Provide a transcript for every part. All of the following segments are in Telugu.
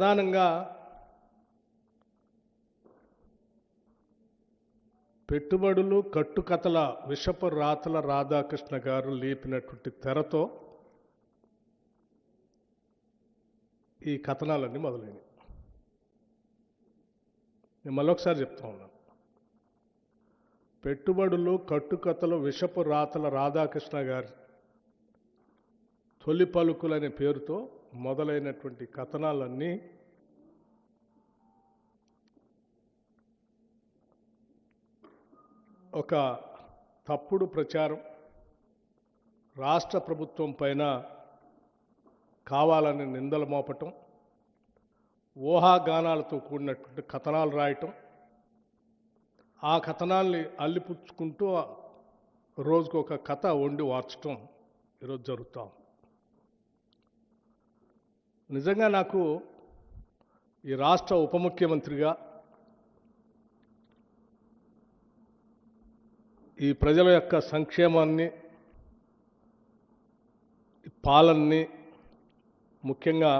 ప్రధానంగా పెట్టుబడులు కట్టుకథల విషపు రాతల రాధాకృష్ణ గారు లేపినటువంటి తెరతో ఈ కథనాలన్నీ మొదలైనవి. నేను మళ్ళొకసారి చెప్తా ఉన్నాను. పెట్టుబడులు కట్టుకథలు విషపు రాతల రాధాకృష్ణ గారి తొలి పలుకులనే పేరుతో మొదలైనటువంటి కథనాలన్నీ ఒక తప్పుడు ప్రచారం, రాష్ట్ర ప్రభుత్వం పైన కావాలని నిందలు మోపటం, ఊహాగానాలతో కూడినటువంటి కథనాలు రాయటం, ఆ కథనాల్ని అల్లిపుచ్చుకుంటూ రోజుకు ఒక కథ వండి వార్చటం ఈరోజు జరుగుతాం. నిజంగా నాకు ఈ రాష్ట్ర ఉప ముఖ్యమంత్రిగా ఈ ప్రజల యొక్క సంక్షేమాన్ని, పాలనని, ముఖ్యంగా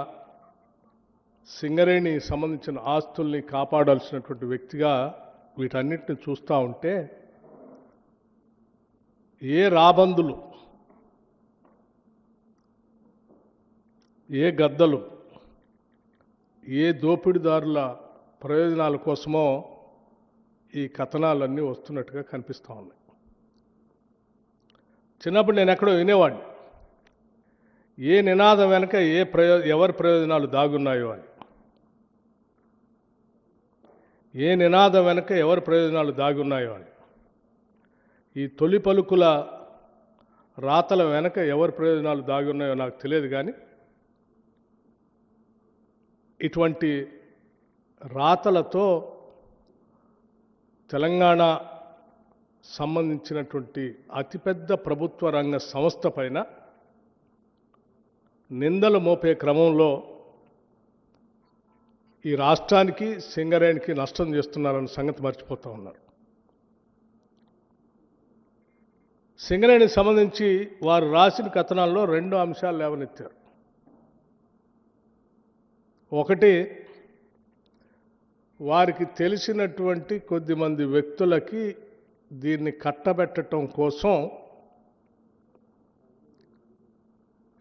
సింగరేణి సంబంధించిన ఆస్తుల్ని కాపాడాల్సినటువంటి వ్యక్తిగా వీటన్నిటిని చూస్తూ ఉంటే ఏ రాబందులు, ఏ గద్దలు, ఏ దోపిడీదారుల ప్రయోజనాల కోసమో ఈ కథనాలన్నీ వస్తున్నట్టుగా కనిపిస్తూ ఉన్నాయి. చిన్నప్పుడు నేను ఎక్కడో వినేవాడిని, ఏ నినాదం వెనక ఎవరి ప్రయోజనాలు దాగున్నాయో అని. ఏ నినాదం వెనక ఎవరి ప్రయోజనాలు దాగున్నాయో అని. ఈ తొలి పలుకుల రాతల వెనక ఎవరి ప్రయోజనాలు దాగున్నాయో నాకు తెలియదు, కానీ ఇటువంటి రాతలతో తెలంగాణ సంబంధించినటువంటి అతిపెద్ద ప్రభుత్వ రంగ సంస్థ పైన నిందలు మోపే క్రమంలో ఈ రాష్ట్రానికి, సింగరేణికి నష్టం చేస్తున్నారన్న సంగతి మర్చిపోతూ ఉన్నారు. సింగరేణికి సంబంధించి వారు రాసిన కథనాల్లో 2 అంశాలు లేవనెత్తారు. ఒకటి, వారికి తెలిసినటువంటి కొద్దిమంది వ్యక్తులకి దీన్ని కట్టబెట్టడం కోసం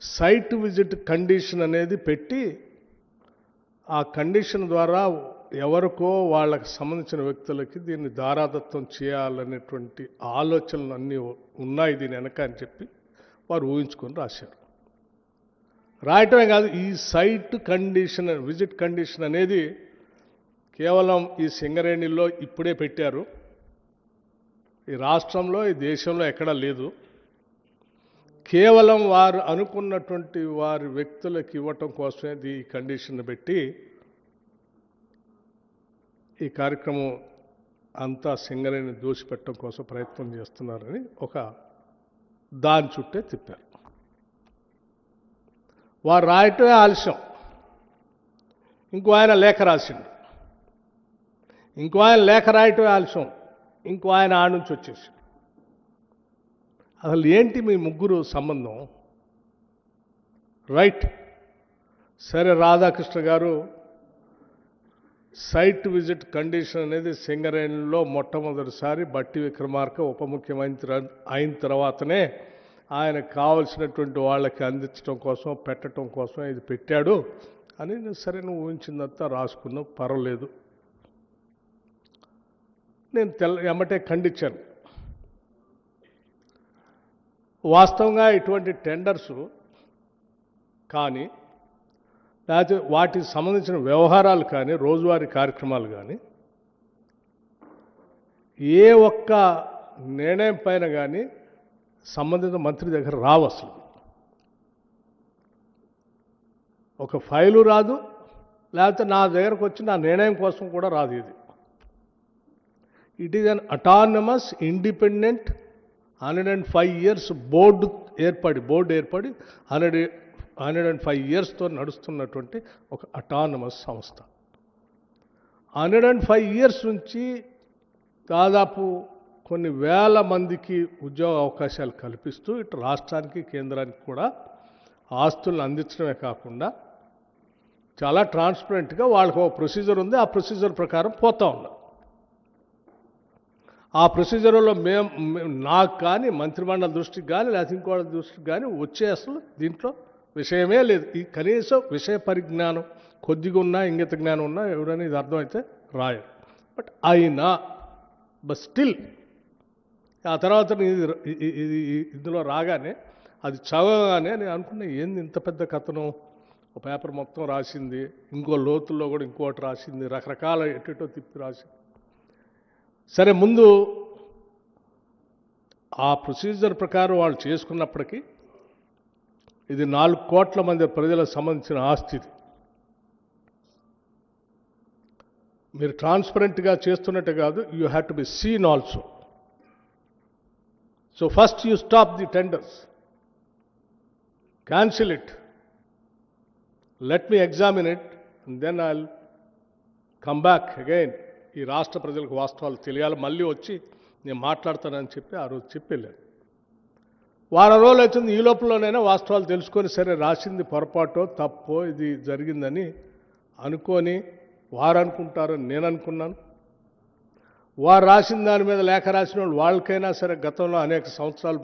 సైట్ విజిట్ కండిషన్ అనేది పెట్టి, ఆ కండిషన్ ద్వారా ఎవరికో వాళ్ళకి సంబంధించిన వ్యక్తులకి దీన్ని దారాదత్తం చేయాలనేటువంటి ఆలోచనలు అన్నీ ఉన్నాయి దీని వెనక అని చెప్పి వారు ఊహించుకొని రాశారు. రాయటమే కాదు, ఈ సైట్ కండిషన్, విజిట్ కండిషన్ అనేది కేవలం ఈ సింగరేణిలో ఇప్పుడే పెట్టారు. ఈ రాష్ట్రంలో, ఈ దేశంలో ఎక్కడా లేదు. కేవలం వారు అనుకున్నటువంటి వారి వ్యక్తులకు ఇవ్వటం కోసమే ఈ కండిషన్ పెట్టి ఈ కార్యక్రమం అంతా సింగరేణిని దోసిపెట్టడం కోసం ప్రయత్నం చేస్తున్నారని ఒక దాని చుట్టే తిప్పారు. వారు రాయటమే ఆలస్యం. ఇంకో ఆయన లేఖ రాసిండు, ఇంకో ఆయన లేఖ రాయటమే ఆలస్యం, ఇంకో ఆయన ఆడ నుంచి వచ్చేసి. అసలు ఏంటి మీ ముగ్గురు సంబంధం? రైట్, సరే, రాధాకృష్ణ గారు సైట్ విజిట్ కండిషన్ అనేది సింగరేణిలో మొట్టమొదటిసారి బట్టి విక్రమార్క ఉప ముఖ్యమంత్రి అయిన తర్వాతనే ఆయనకు కావలసినటువంటి వాళ్ళకి అందించడం కోసం, పెట్టడం కోసం ఇది పెట్టాడు అని సరే నువ్వు ఊహించిందంతా రాసుకున్నావు, పర్వాలేదు. నేను ఎమ్మటే ఖండించాను. వాస్తవంగా ఇటువంటి టెండర్సు కానీ, లేకపోతే వాటికి సంబంధించిన వ్యవహారాలు కానీ, రోజువారీ కార్యక్రమాలు కానీ ఏ ఒక్క నిర్ణయం పైన కానీ సంబంధిత మంత్రి దగ్గర రావు. అసలు ఒక ఫైలు రాదు, లేకపోతే నా దగ్గరకు వచ్చి నా నిర్ణయం కోసం కూడా రాదు. ఇది it is an autonomous, independent 105 years board ఏర్పడి 105 yearsతో నడుస్తున్నటువంటి ఒక అటానమస్ సంస్థ. 105 years నుంచి దాదాపు కొన్ని వేల మందికి ఉద్యోగ అవకాశాలు కల్పిస్తూ ఇటు రాష్ట్రానికి, కేంద్రానికి కూడా ఆస్తులను అందించడమే కాకుండా చాలా ట్రాన్స్పరెంట్గా వాళ్ళకు ఒక ప్రొసీజర్ ఉంది, ఆ ప్రొసీజర్ ప్రకారం పోతా ఉన్నాం. ఆ ప్రొసీజర్లో నాకు కానీ మంత్రిమండలి దృష్టికి కానీ లేకపోతే ఇంకోళ్ళ దృష్టికి కానీ వచ్చే అసలు దీంట్లో విషయమే లేదు. ఈ కనీసం విషయ పరిజ్ఞానం కొద్దిగా ఉన్నా, ఇంగిత జ్ఞానం ఉన్నా ఎవరైనా ఇది అర్థమైతే రాయరు. బట్ అయినా స్టిల్ ఆ తర్వాత ఇది ఇందులో రాగానే అది చదవగానే నేను అనుకున్నా, ఏంది ఇంత పెద్ద కథనం, ఒక పేపర్ మొత్తం రాసింది, ఇంకో లోతుల్లో కూడా ఇంకోటి రాసింది, రకరకాల ఎటో తిప్పి రాసింది. సరే, ముందు ఆ ప్రొసీజర్ ప్రకారం వాళ్ళు చేసుకున్నప్పటికీ ఇది 4 కోట్ల మంది ప్రజలకు సంబంధించిన ఆస్తి. మీరు ట్రాన్స్పరెంట్గా చేస్తున్నట్టు కాదు, you have to be seen also. So first you stop the tenders, cancel it, let me examine it, and then I will come back again. ఈ రాష్ట్ర ప్రజలకు వాస్తవాలు తెలియాలి, మళ్ళీ వచ్చి నేను మాట్లాడతానని చెప్పి ఆ రోజు చెప్పి వెళ్ళాను. వారం రోజులు అవుతుంది, ఈ లోపలనైనా వాస్తవాలు తెలుసుకొని సరే రాసింది పొరపాటో తప్పో ఇది జరిగిందని అనుకొని వారు అనుకుంటారని నేను అనుకున్నాను. వారు రాసిన దాని మీద లేఖ రాసిన వాళ్ళు వాళ్ళకైనా సరే గతంలో అనేక సంవత్సరాలు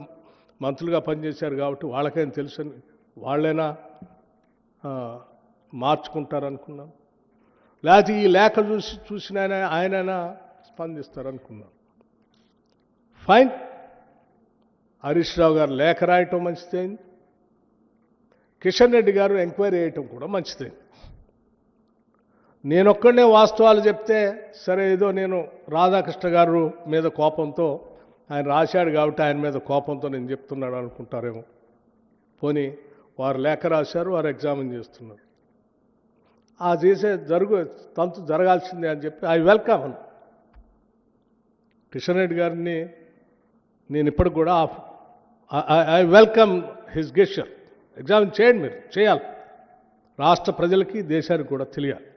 మంత్రులుగా పనిచేశారు కాబట్టి వాళ్ళకైనా తెలుసని వాళ్ళైనా మార్చుకుంటారనుకున్నాను. లేకపోతే ఈ లేఖ చూసిన ఆయనైనా స్పందిస్తారనుకున్నాను. ఫైన్, హరీష్ రావు గారు లేఖ రాయటం మంచిదైంది, కిషన్ రెడ్డి గారు ఎంక్వైరీ చేయటం కూడా మంచిదైంది. నేనొక్కడనే వాస్తవాలు చెప్తే సరే, ఏదో నేను రాధాకృష్ణ గారు మీద కోపంతో ఆయన రాశాడు కాబట్టి ఆయన మీద కోపంతో నేను చెప్తున్నాడు అనుకుంటారేమో. పోనీ వారు లేఖ రాశారు, వారు ఎగ్జామిన్ చేస్తున్నారు, ఆ చేసే తంతు జరగాల్సిందే అని చెప్పి ఐ వెల్కమ్ కిషన్ రెడ్డి గారిని. నేను ఇప్పటికి కూడా I welcome his gesture. Examine చేయండి, మీరు చేయాలి, రాష్ట్ర ప్రజలకి దేశానికి కూడా తెలియాలి.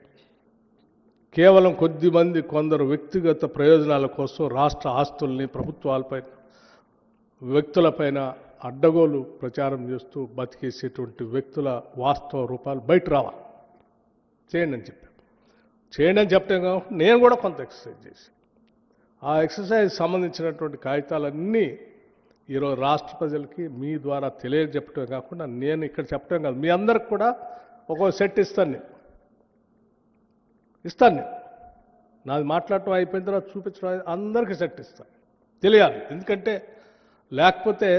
కేవలం కొద్దిమంది కొందరు వ్యక్తిగత ప్రయోజనాల కోసం రాష్ట్ర ఆస్తుల్ని ప్రభుత్వాలపైన వ్యక్తులపైన అడ్డగోలు ప్రచారం చేస్తూ బతికేసేటువంటి వ్యక్తుల వాస్తవ రూపాలు బయట రావాలి. చేయండి అని చెప్పాను. చేయండి అని చెప్పడం కాకుండా నేను కూడా కొంత ఎక్సర్సైజ్ చేసి ఆ ఎక్సర్సైజ్ సంబంధించినటువంటి కాగితాలన్నీ ఈరోజు రాష్ట్ర ప్రజలకి మీ ద్వారా తెలియజెప్పటమే కాకుండా నేను ఇక్కడ చెప్పడం కాదు, మీ అందరికి కూడా ఒక్కో సెట్ ఇస్తాను నేను. నాది మాట్లాడటం అయిపోయిన తర్వాత చూపించడం అందరికీ సెట్ ఇస్తాను, తెలియాలి. ఎందుకంటే లేకపోతే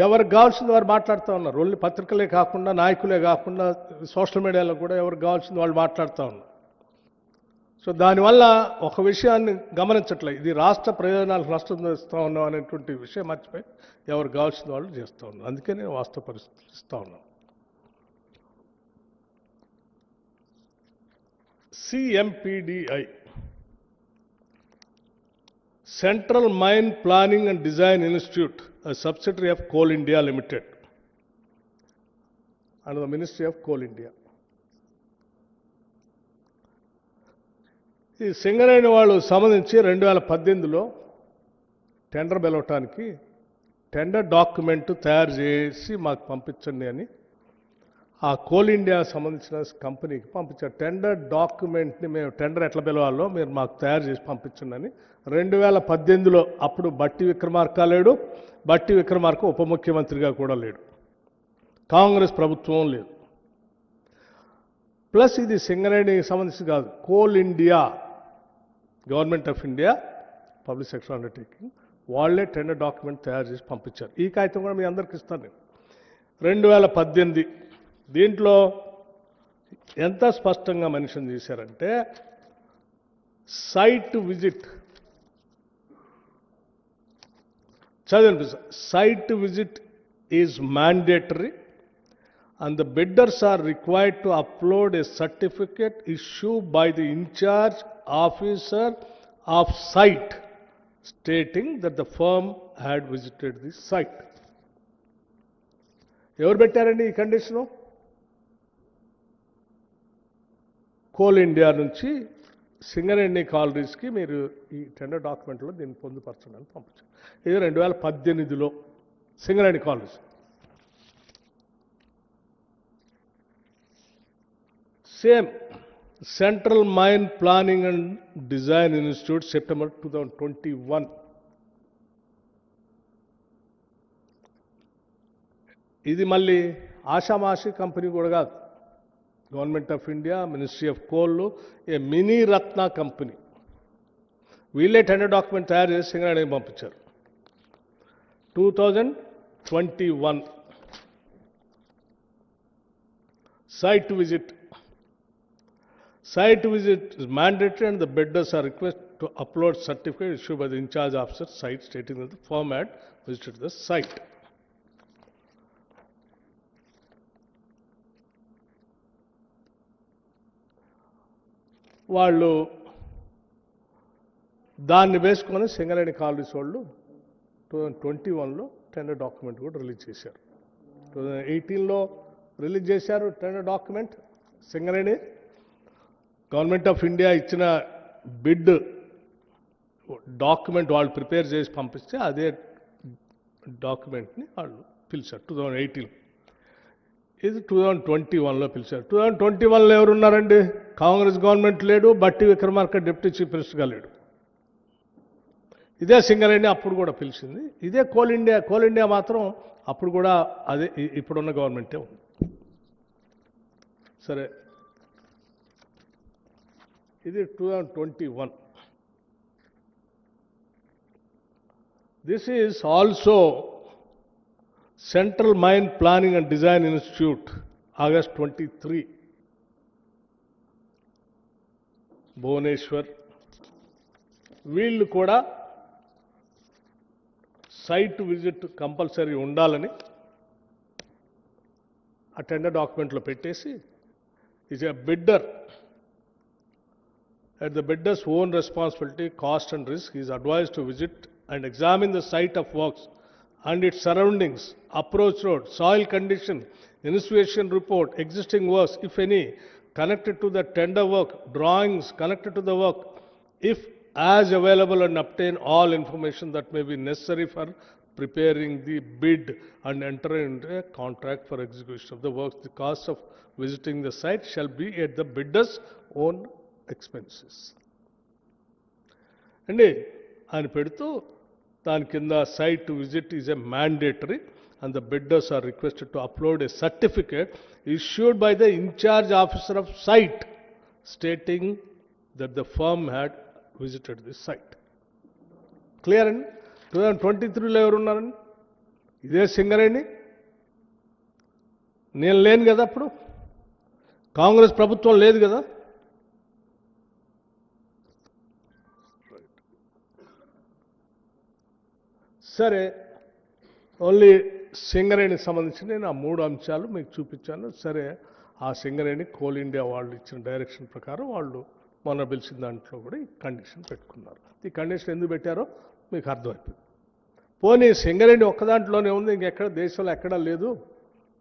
ఎవరికి కావాల్సింది వారు మాట్లాడుతూ ఉన్నారు. ఓన్లీ పత్రికలే కాకుండా, నాయకులే కాకుండా, సోషల్ మీడియాలో కూడా ఎవరికి కావాల్సింది వాళ్ళు మాట్లాడుతూ ఉన్నారు. సో దానివల్ల ఒక విషయాన్ని గమనించట్లేదు, ఇది రాష్ట్ర ప్రయోజనాలకు నష్టం చేస్తూ ఉన్నాం అనేటువంటి విషయం మర్చిపోయి ఎవరు కావాల్సిన వాళ్ళు చేస్తూ ఉన్నారు. అందుకే నేను వాస్తవ పరిస్థితులు ఇస్తూ ఉన్నాను. CMPDI, Central Mine Planning and Design Institute, a subsidiary of Coal India Limited, under the Ministry of Coal India. ఈ సింగరేణి వాళ్ళు సంబంధించి 2018లో టెండర్ పిలవటానికి టెండర్ డాక్యుమెంట్ తయారు చేసి మాకు పంపించండి అని ఆ కోల్ ఇండియా సంబంధించిన కంపెనీకి పంపించారు. టెండర్ డాక్యుమెంట్ని మేము టెండర్ ఎట్లా పిలవాలో మీరు మాకు తయారు చేసి పంపించండి అని 2018లో. అప్పుడు బట్టి విక్రమార్క లేడు, బట్టి విక్రమార్క ఉప ముఖ్యమంత్రిగా కూడా లేడు, కాంగ్రెస్ ప్రభుత్వం లేదు. ప్లస్ ఇది సింగరేణికి సంబంధించి కాదు, coal India, government of India public sector undertaking, వాళ్ళే టెండర్ డాక్యుమెంట్ తయారు చేసి పంపించారు. ఈ కాగితం కూడా మీ అందరికి ఇస్తాను నేను. 2018 దీంట్లో ఎంత స్పష్టంగా మెన్షన్ చేశారంటే, సైట్ విజిట్ చదివినిపిస్తారు. Site visit is mandatory and the bidders are required to upload a certificate issued by the incharge officer of site stating that the firm had visited the site. ఎవరు పెట్టారండి ఈ కండిషను? కోల్ ఇండియా నుంచి సింగరేణి కాలరీస్కి మీరు ఈ టెండర్ డాక్యుమెంట్లో దీన్ని పొందుపరచండి అని పంపించారు. ఇది 2018లో Singareni collieries. Same. Central Mine Planning and Design Institute, September 2021. ఇది మళ్ళీ ఆషామాషి కంపెనీ కూడా కాదు. Government of India, ministry of coal, A mini Ratna company. వీళ్ళే టెండర్ డాక్యుమెంట్ తయారు చేసి సింగరేణికి పంపించారు. 2021. Site visit. Site visit is mandatory and the bidders are requested to upload certificate issued by the in charge officer site stating that the firm had visited the site. వాళ్ళు దాన్ని వేసుకొని సింగరేణి కాలనీస్ వాళ్ళు 2021లో టెండర్ డాక్యుమెంట్ కూడా రిలీజ్ చేశారు. 2018లో రిలీజ్ చేశారు tender document. Singareni government of India ఇచ్చిన బిడ్ డాక్యుమెంట్ వాళ్ళు ప్రిపేర్ చేసి పంపిస్తే అదే డాక్యుమెంట్ని వాళ్ళు పిలిచారు 2018. ఇది 2021లో పిలిచారు. 2021లో ఎవరున్నారండి? కాంగ్రెస్ గవర్నమెంట్ లేడు, బట్టి విక్రమార్క డిప్యూటీ చీఫ్ మినిస్టర్గా లేడు. ఇదే సింగరేణి అప్పుడు కూడా పిలిచింది. ఇదే కోల్ ఇండియా. కోల్ ఇండియా మాత్రం అప్పుడు కూడా అదే ఇప్పుడున్న గవర్నమెంటే ఉంది. సరే, ఇది 2021. This is also central mine planning and design institute, August 23, Bhubaneswar. వీళ్ళు కూడా సైట్ విజిట్ కంపల్సరీ ఉండాలని ఆ టెండర్ డాక్యుమెంట్లో పెట్టేసి, is a bidder at the bidder's own responsibility, cost and risk, he is advised to visit and examine the site of works and its surroundings, approach road, soil condition, inspection report, existing works, if any, connected to the tender work, drawings connected to the work, if as available, and obtain all information that may be necessary for preparing the bid and enter into a contract for execution of the works. The cost of visiting the site shall be at the bidder's own expenses. అండి ఆయన పెడుతూ దాని కింద site visit is a mandatory and the bidders are requested to upload a certificate issued by the in-charge officer of site stating that the firm had visited this site. Clear అండి? 2023లో ఎవరున్నారండి? ఇదే సింగరేణి. నేను లేను కదా అప్పుడు, కాంగ్రెస్ ప్రభుత్వం లేదు కదా. సరే, ఓన్లీ సింగరేణికి సంబంధించి నేను ఆ 3 అంశాలు మీకు చూపించాను. సరే, ఆ సింగరేణి కోల్ ఇండియా వాళ్ళు ఇచ్చిన డైరెక్షన్ ప్రకారం వాళ్ళు మొన్న పిలిచిన దాంట్లో కూడా ఈ కండిషన్ పెట్టుకున్నారు. ఈ కండిషన్ ఎందుకు పెట్టారో మీకు అర్థమైపోయింది. పోనీ సింగరేణి ఒక్క దాంట్లోనే ఉంది, ఇంకెక్కడ దేశంలో ఎక్కడా లేదు.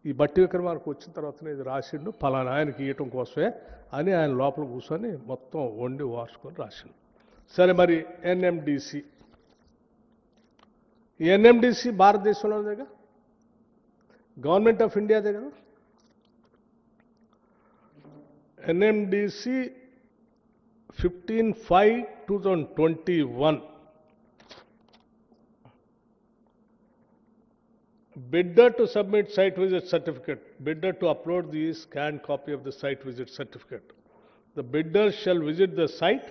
ఈ బట్టి విక్రమార్క వచ్చిన తర్వాతనే ఇది రాసిండు, పలానా ఆయనకి ఇవ్వటం కోసమే అని ఆయన లోపల కూర్చొని మొత్తం వండి వార్చుకొని రాసిండు. సరే, మరి ఎన్ఎండిసి, ఈ ఎన్ఎండిసి భారతదేశంలోదేగా, గవర్నమెంట్ ఆఫ్ ఇండియాదే కదా. NMDC 15/5/2021. Bidder to submit site visit certificate. Bidder to upload the scanned copy of the site visit certificate. The bidders shall visit the site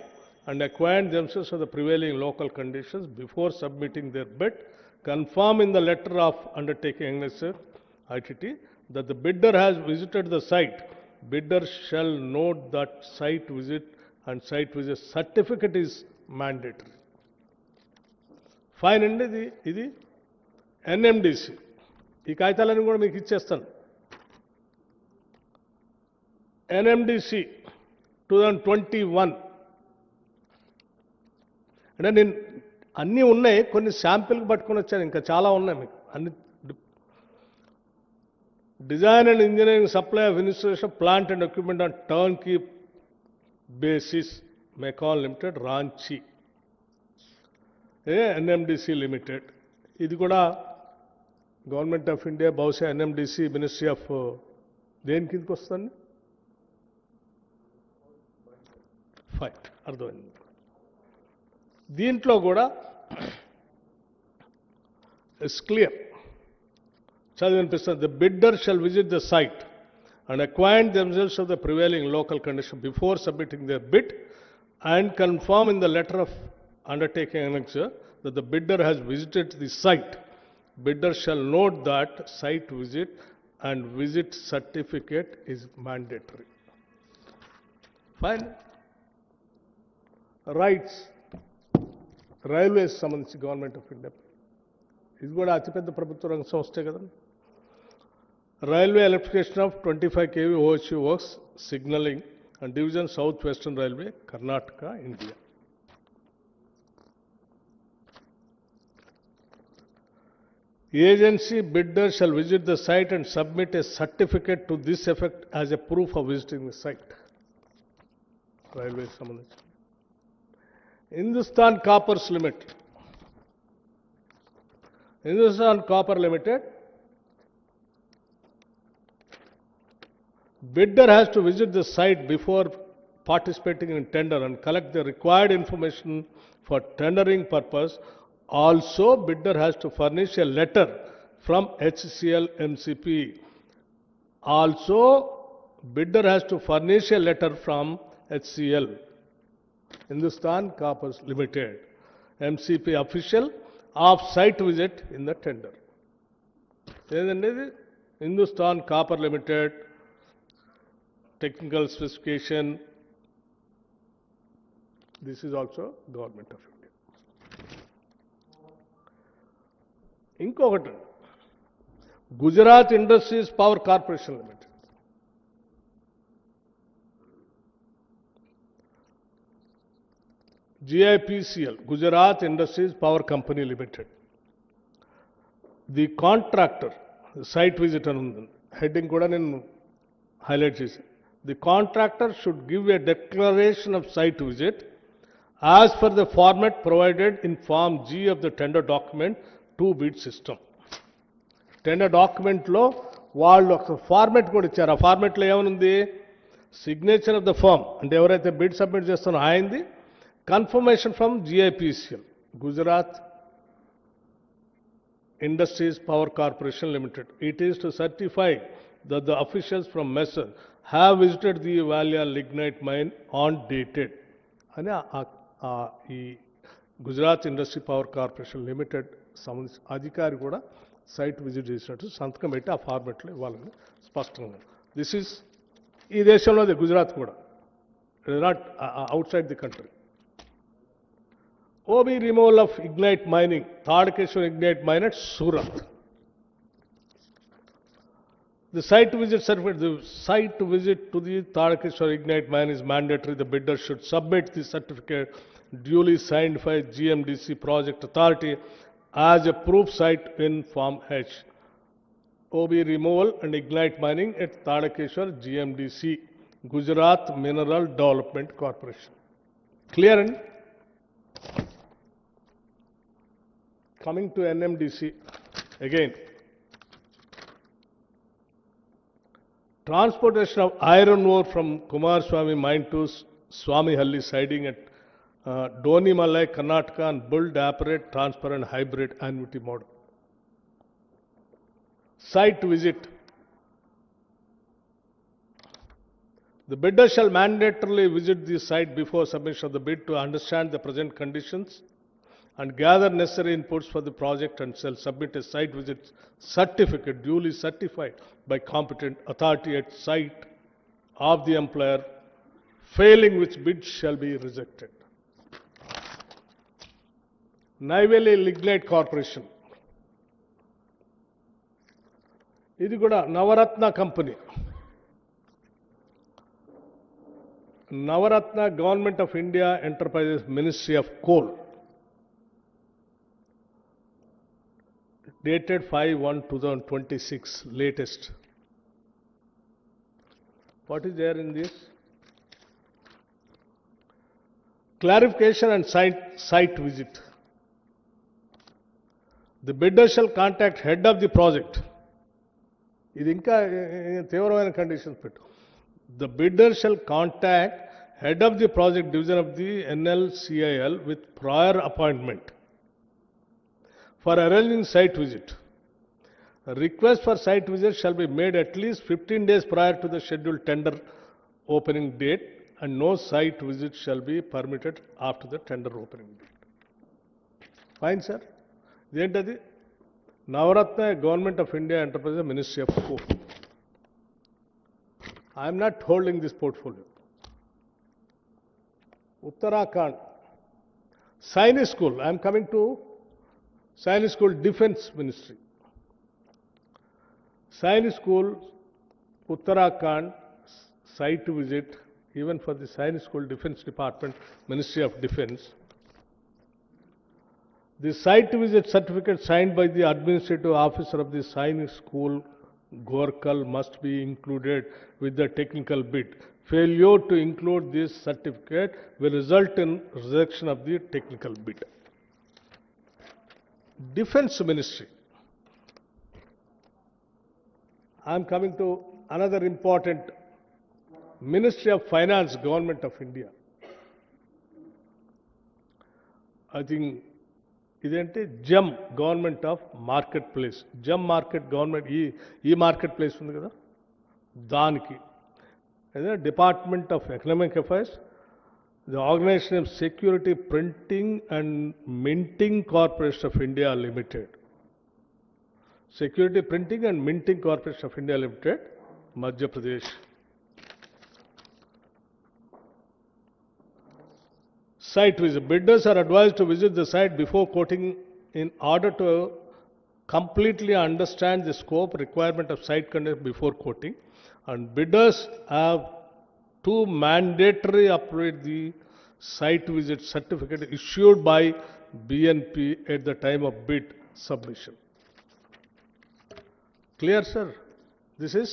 and acquaint themselves with the prevailing local conditions before submitting their bid. Confirm in the letter of undertaking ITT that the bidder has visited the site. Bidder shall note that site visit and site visit certificate is mandatory. Fine అండి. ఇది ఎన్ఎండిసి. ఈ కాగితాలన్నీ కూడా మీకు ఇచ్చేస్తాను. ఎన్ఎండిసి 2021 అంటే నేను అన్నీ ఉన్నాయి, కొన్ని శాంపిల్కి పట్టుకొని వచ్చాను, ఇంకా చాలా ఉన్నాయి మీకు అన్ని. Design and engineering supply of installation plant and equipment on turnkey basis, MECON limited, Ranchi, NMDC limited. ఇది కూడా గవర్నమెంట్ ఆఫ్ ఇండియా, బహుశా ఎన్ఎండిసి మినిస్ట్రీ ఆఫ్ దేని కిందకి వస్తుంది? ఫైన్, అర్థమైంది. దీంట్లో కూడా ఇట్స్ క్లియర్, చదివినిపిస్తుంది. The bidder shall visit the site and acquaint themselves of the prevailing local condition before submitting their bid and confirm in the letter of undertaking annexure that the bidder has visited the site. Bidder shall note that site visit and visit certificate is mandatory. Fine. Rights. Railways సంబంధించి గవర్నమెంట్ ఆఫ్ ఇండియా, ఇది కూడా అతిపెద్ద ప్రభుత్వ రంగ సంస్థే కదండి. Railway electrification of 25 kV OHV works, signaling and division South Western Railway, Karnataka, India. Agency bidder shall visit the site and submit a certificate to this effect as a proof of visiting the site. Railway సంబంధించి. Hindustan Coppers Limited. Hindustan Copper Limited, bidder has to visit the site before participating in tender and collect the required information for tendering purpose. Also, bidder has to furnish a letter from HCL MCP. Also, bidder has to furnish a letter from HCL, Hindustan Coppers Limited, MCP official of site visit in the tender. ఏదండి ఇది? Hindustan Copper Limited, technical specification. This is also Government of India. ఇంకొకటి, Gujarat industries power corporation limited. GIPCL, Gujarat Industries Power Company Limited. The contractor, site visit అని ఉంది, హెడ్డింగ్ కూడా నేను హైలైట్ చేశాను. The contractor should give a declaration of site visit as per the format provided in Form G of the tender document to bid system. Tender document లో వాళ్ళు ఒక ఫార్మెట్ కూడా ఇచ్చారు. ఆ ఫార్మెట్లో ఏమనుంది? సిగ్నేచర్ ఆఫ్ ద ఫర్మ్, అంటే ఎవరైతే బిడ్ సబ్మిట్ చేస్తారో ఆయనది, confirmation from GIPCL, Gujarat industries power corporation limited. It is to certify that the officials from MESSER have visited the Valia lignite mine on dated అని ఈ Gujarat industry power corporation limited సంబంధించిన అధికారి కూడా సైట్ విజిట్ చేసినట్టు సంతకం పెట్టి ఆ ఫార్మెట్లో ఇవ్వాలని స్పష్టంగా. దిస్ ఈజ్ ఈ దేశంలోది, గుజరాత్ కూడా, it is not out side the country. OB removal of ignite mining, Tadakeshwar ignite mine at Surat. The site visit certificate, the site visit to the Tadakeshwar ignite mine is mandatory. The bidder should submit the certificate duly signed by GMDC project authority as a proof site in Form H. OB removal and ignite mining at Tadakeshwar GMDC, Gujarat Mineral Development Corporation. Clear? And coming to NMDC again. Transportation of iron ore from Kumaraswamy mine to Swamihalli siding at Donimalai, Karnataka, and build, operate, transfer and hybrid annuity model. Site visit. The bidder shall mandatorily visit the site before submission of the bid to understand the present conditions and gather necessary inputs for the project, and shall submit a site visit certificate duly certified by competent authority at site of the employer, failing which bid shall be rejected. Neyveli Lignite Corporation. ఇది కూడా Navratna company. Navratna government of India enterprises ministry of coal. Dated 5/1/2026, latest. What is there in this? Clarification and site visit. The bidder shall contact head of the project. ఇది ఇంకా తీవ్రమైన కండిషన్స్ పెట్టు. The bidder shall contact head of the project division of the NLCIL with prior appointment for arranging site visit. A request for site visit shall be made at least 15 days prior to the scheduled tender opening date, and no site visit shall be permitted after the tender opening date. Fine, sir. Identadi Navaratna Government of India Enterprise Ministry of Coal. I am not holding this portfolio. Uttarakhand Sainik School. I am coming to Sainik School Defence Ministry. Sainik School Uttarakhand site visit, even for the Sainik School Defence Department, Ministry of Defence. The site visit certificate signed by the administrative officer of the Sainik School Gorkal must be included with the technical bid. Failure to include this certificate will result in rejection of the technical bid. Defence Ministry. I am coming to another important Ministry of Finance, Government of India. I think ఇదేంటి GeM government of market place, GeM market government e market place ఉంది కదా, దానికి అదే department of economic affairs, the organisation of security printing and minting corporation of India limited, security printing and minting corporation of India limited, Madhya Pradesh. Site visit. Bidders are advised to visit the site before quoting in order to completely understand the scope requirement of site conduct before quoting. And bidders have to mandatory upload the site visit certificate issued by BNP at the time of bid submission. Clear, sir? This is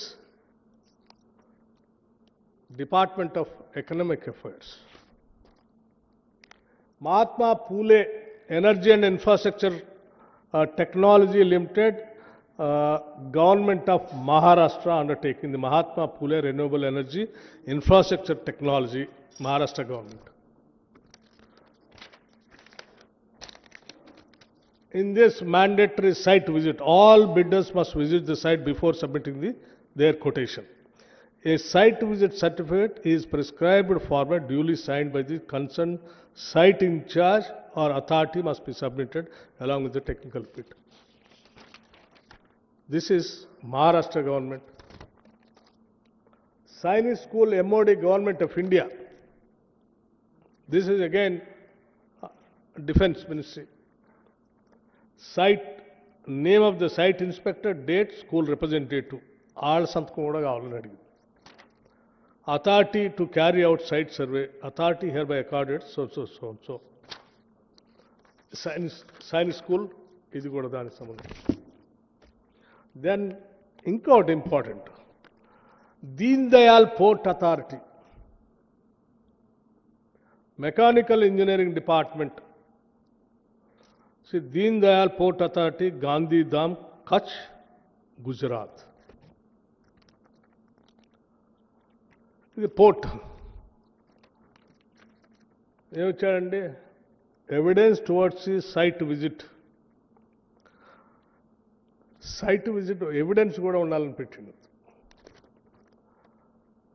Department of Economic Affairs. Mahatma Phule Energy and Infrastructure Technology Limited, Government of Maharashtra undertaking, the Mahatma Phule Renewable Energy Infrastructure Technology, Maharashtra Government. In this mandatory site visit, all bidders must visit the site before submitting their quotation. A site visit certificate is prescribed format duly signed by the concerned site in charge or authority must be submitted along with the technical bid. This is Maharashtra government. Sainik School MOD Government of India. This is again Defence Ministry. Site, name of the site inspector, date, school representative. All సంతకం కూడా కావాలని అడిగింది. Authority to carry out site survey, authority hereby accorded, so. Sainik School, ఇది కూడా దానికి సంబంధించి. Then, ఇంకోటి important, Deen Dayal Port Authority, Mechanical Engineering Department. See, Deen Dayal Port Authority, Gandhidham, Kutch, Gujarat. ఇది పోర్ట్ ఏమొచ్చాడండి, evidence towards the site visit. Site visit evidence కూడా ఉండాలని పెట్టింది.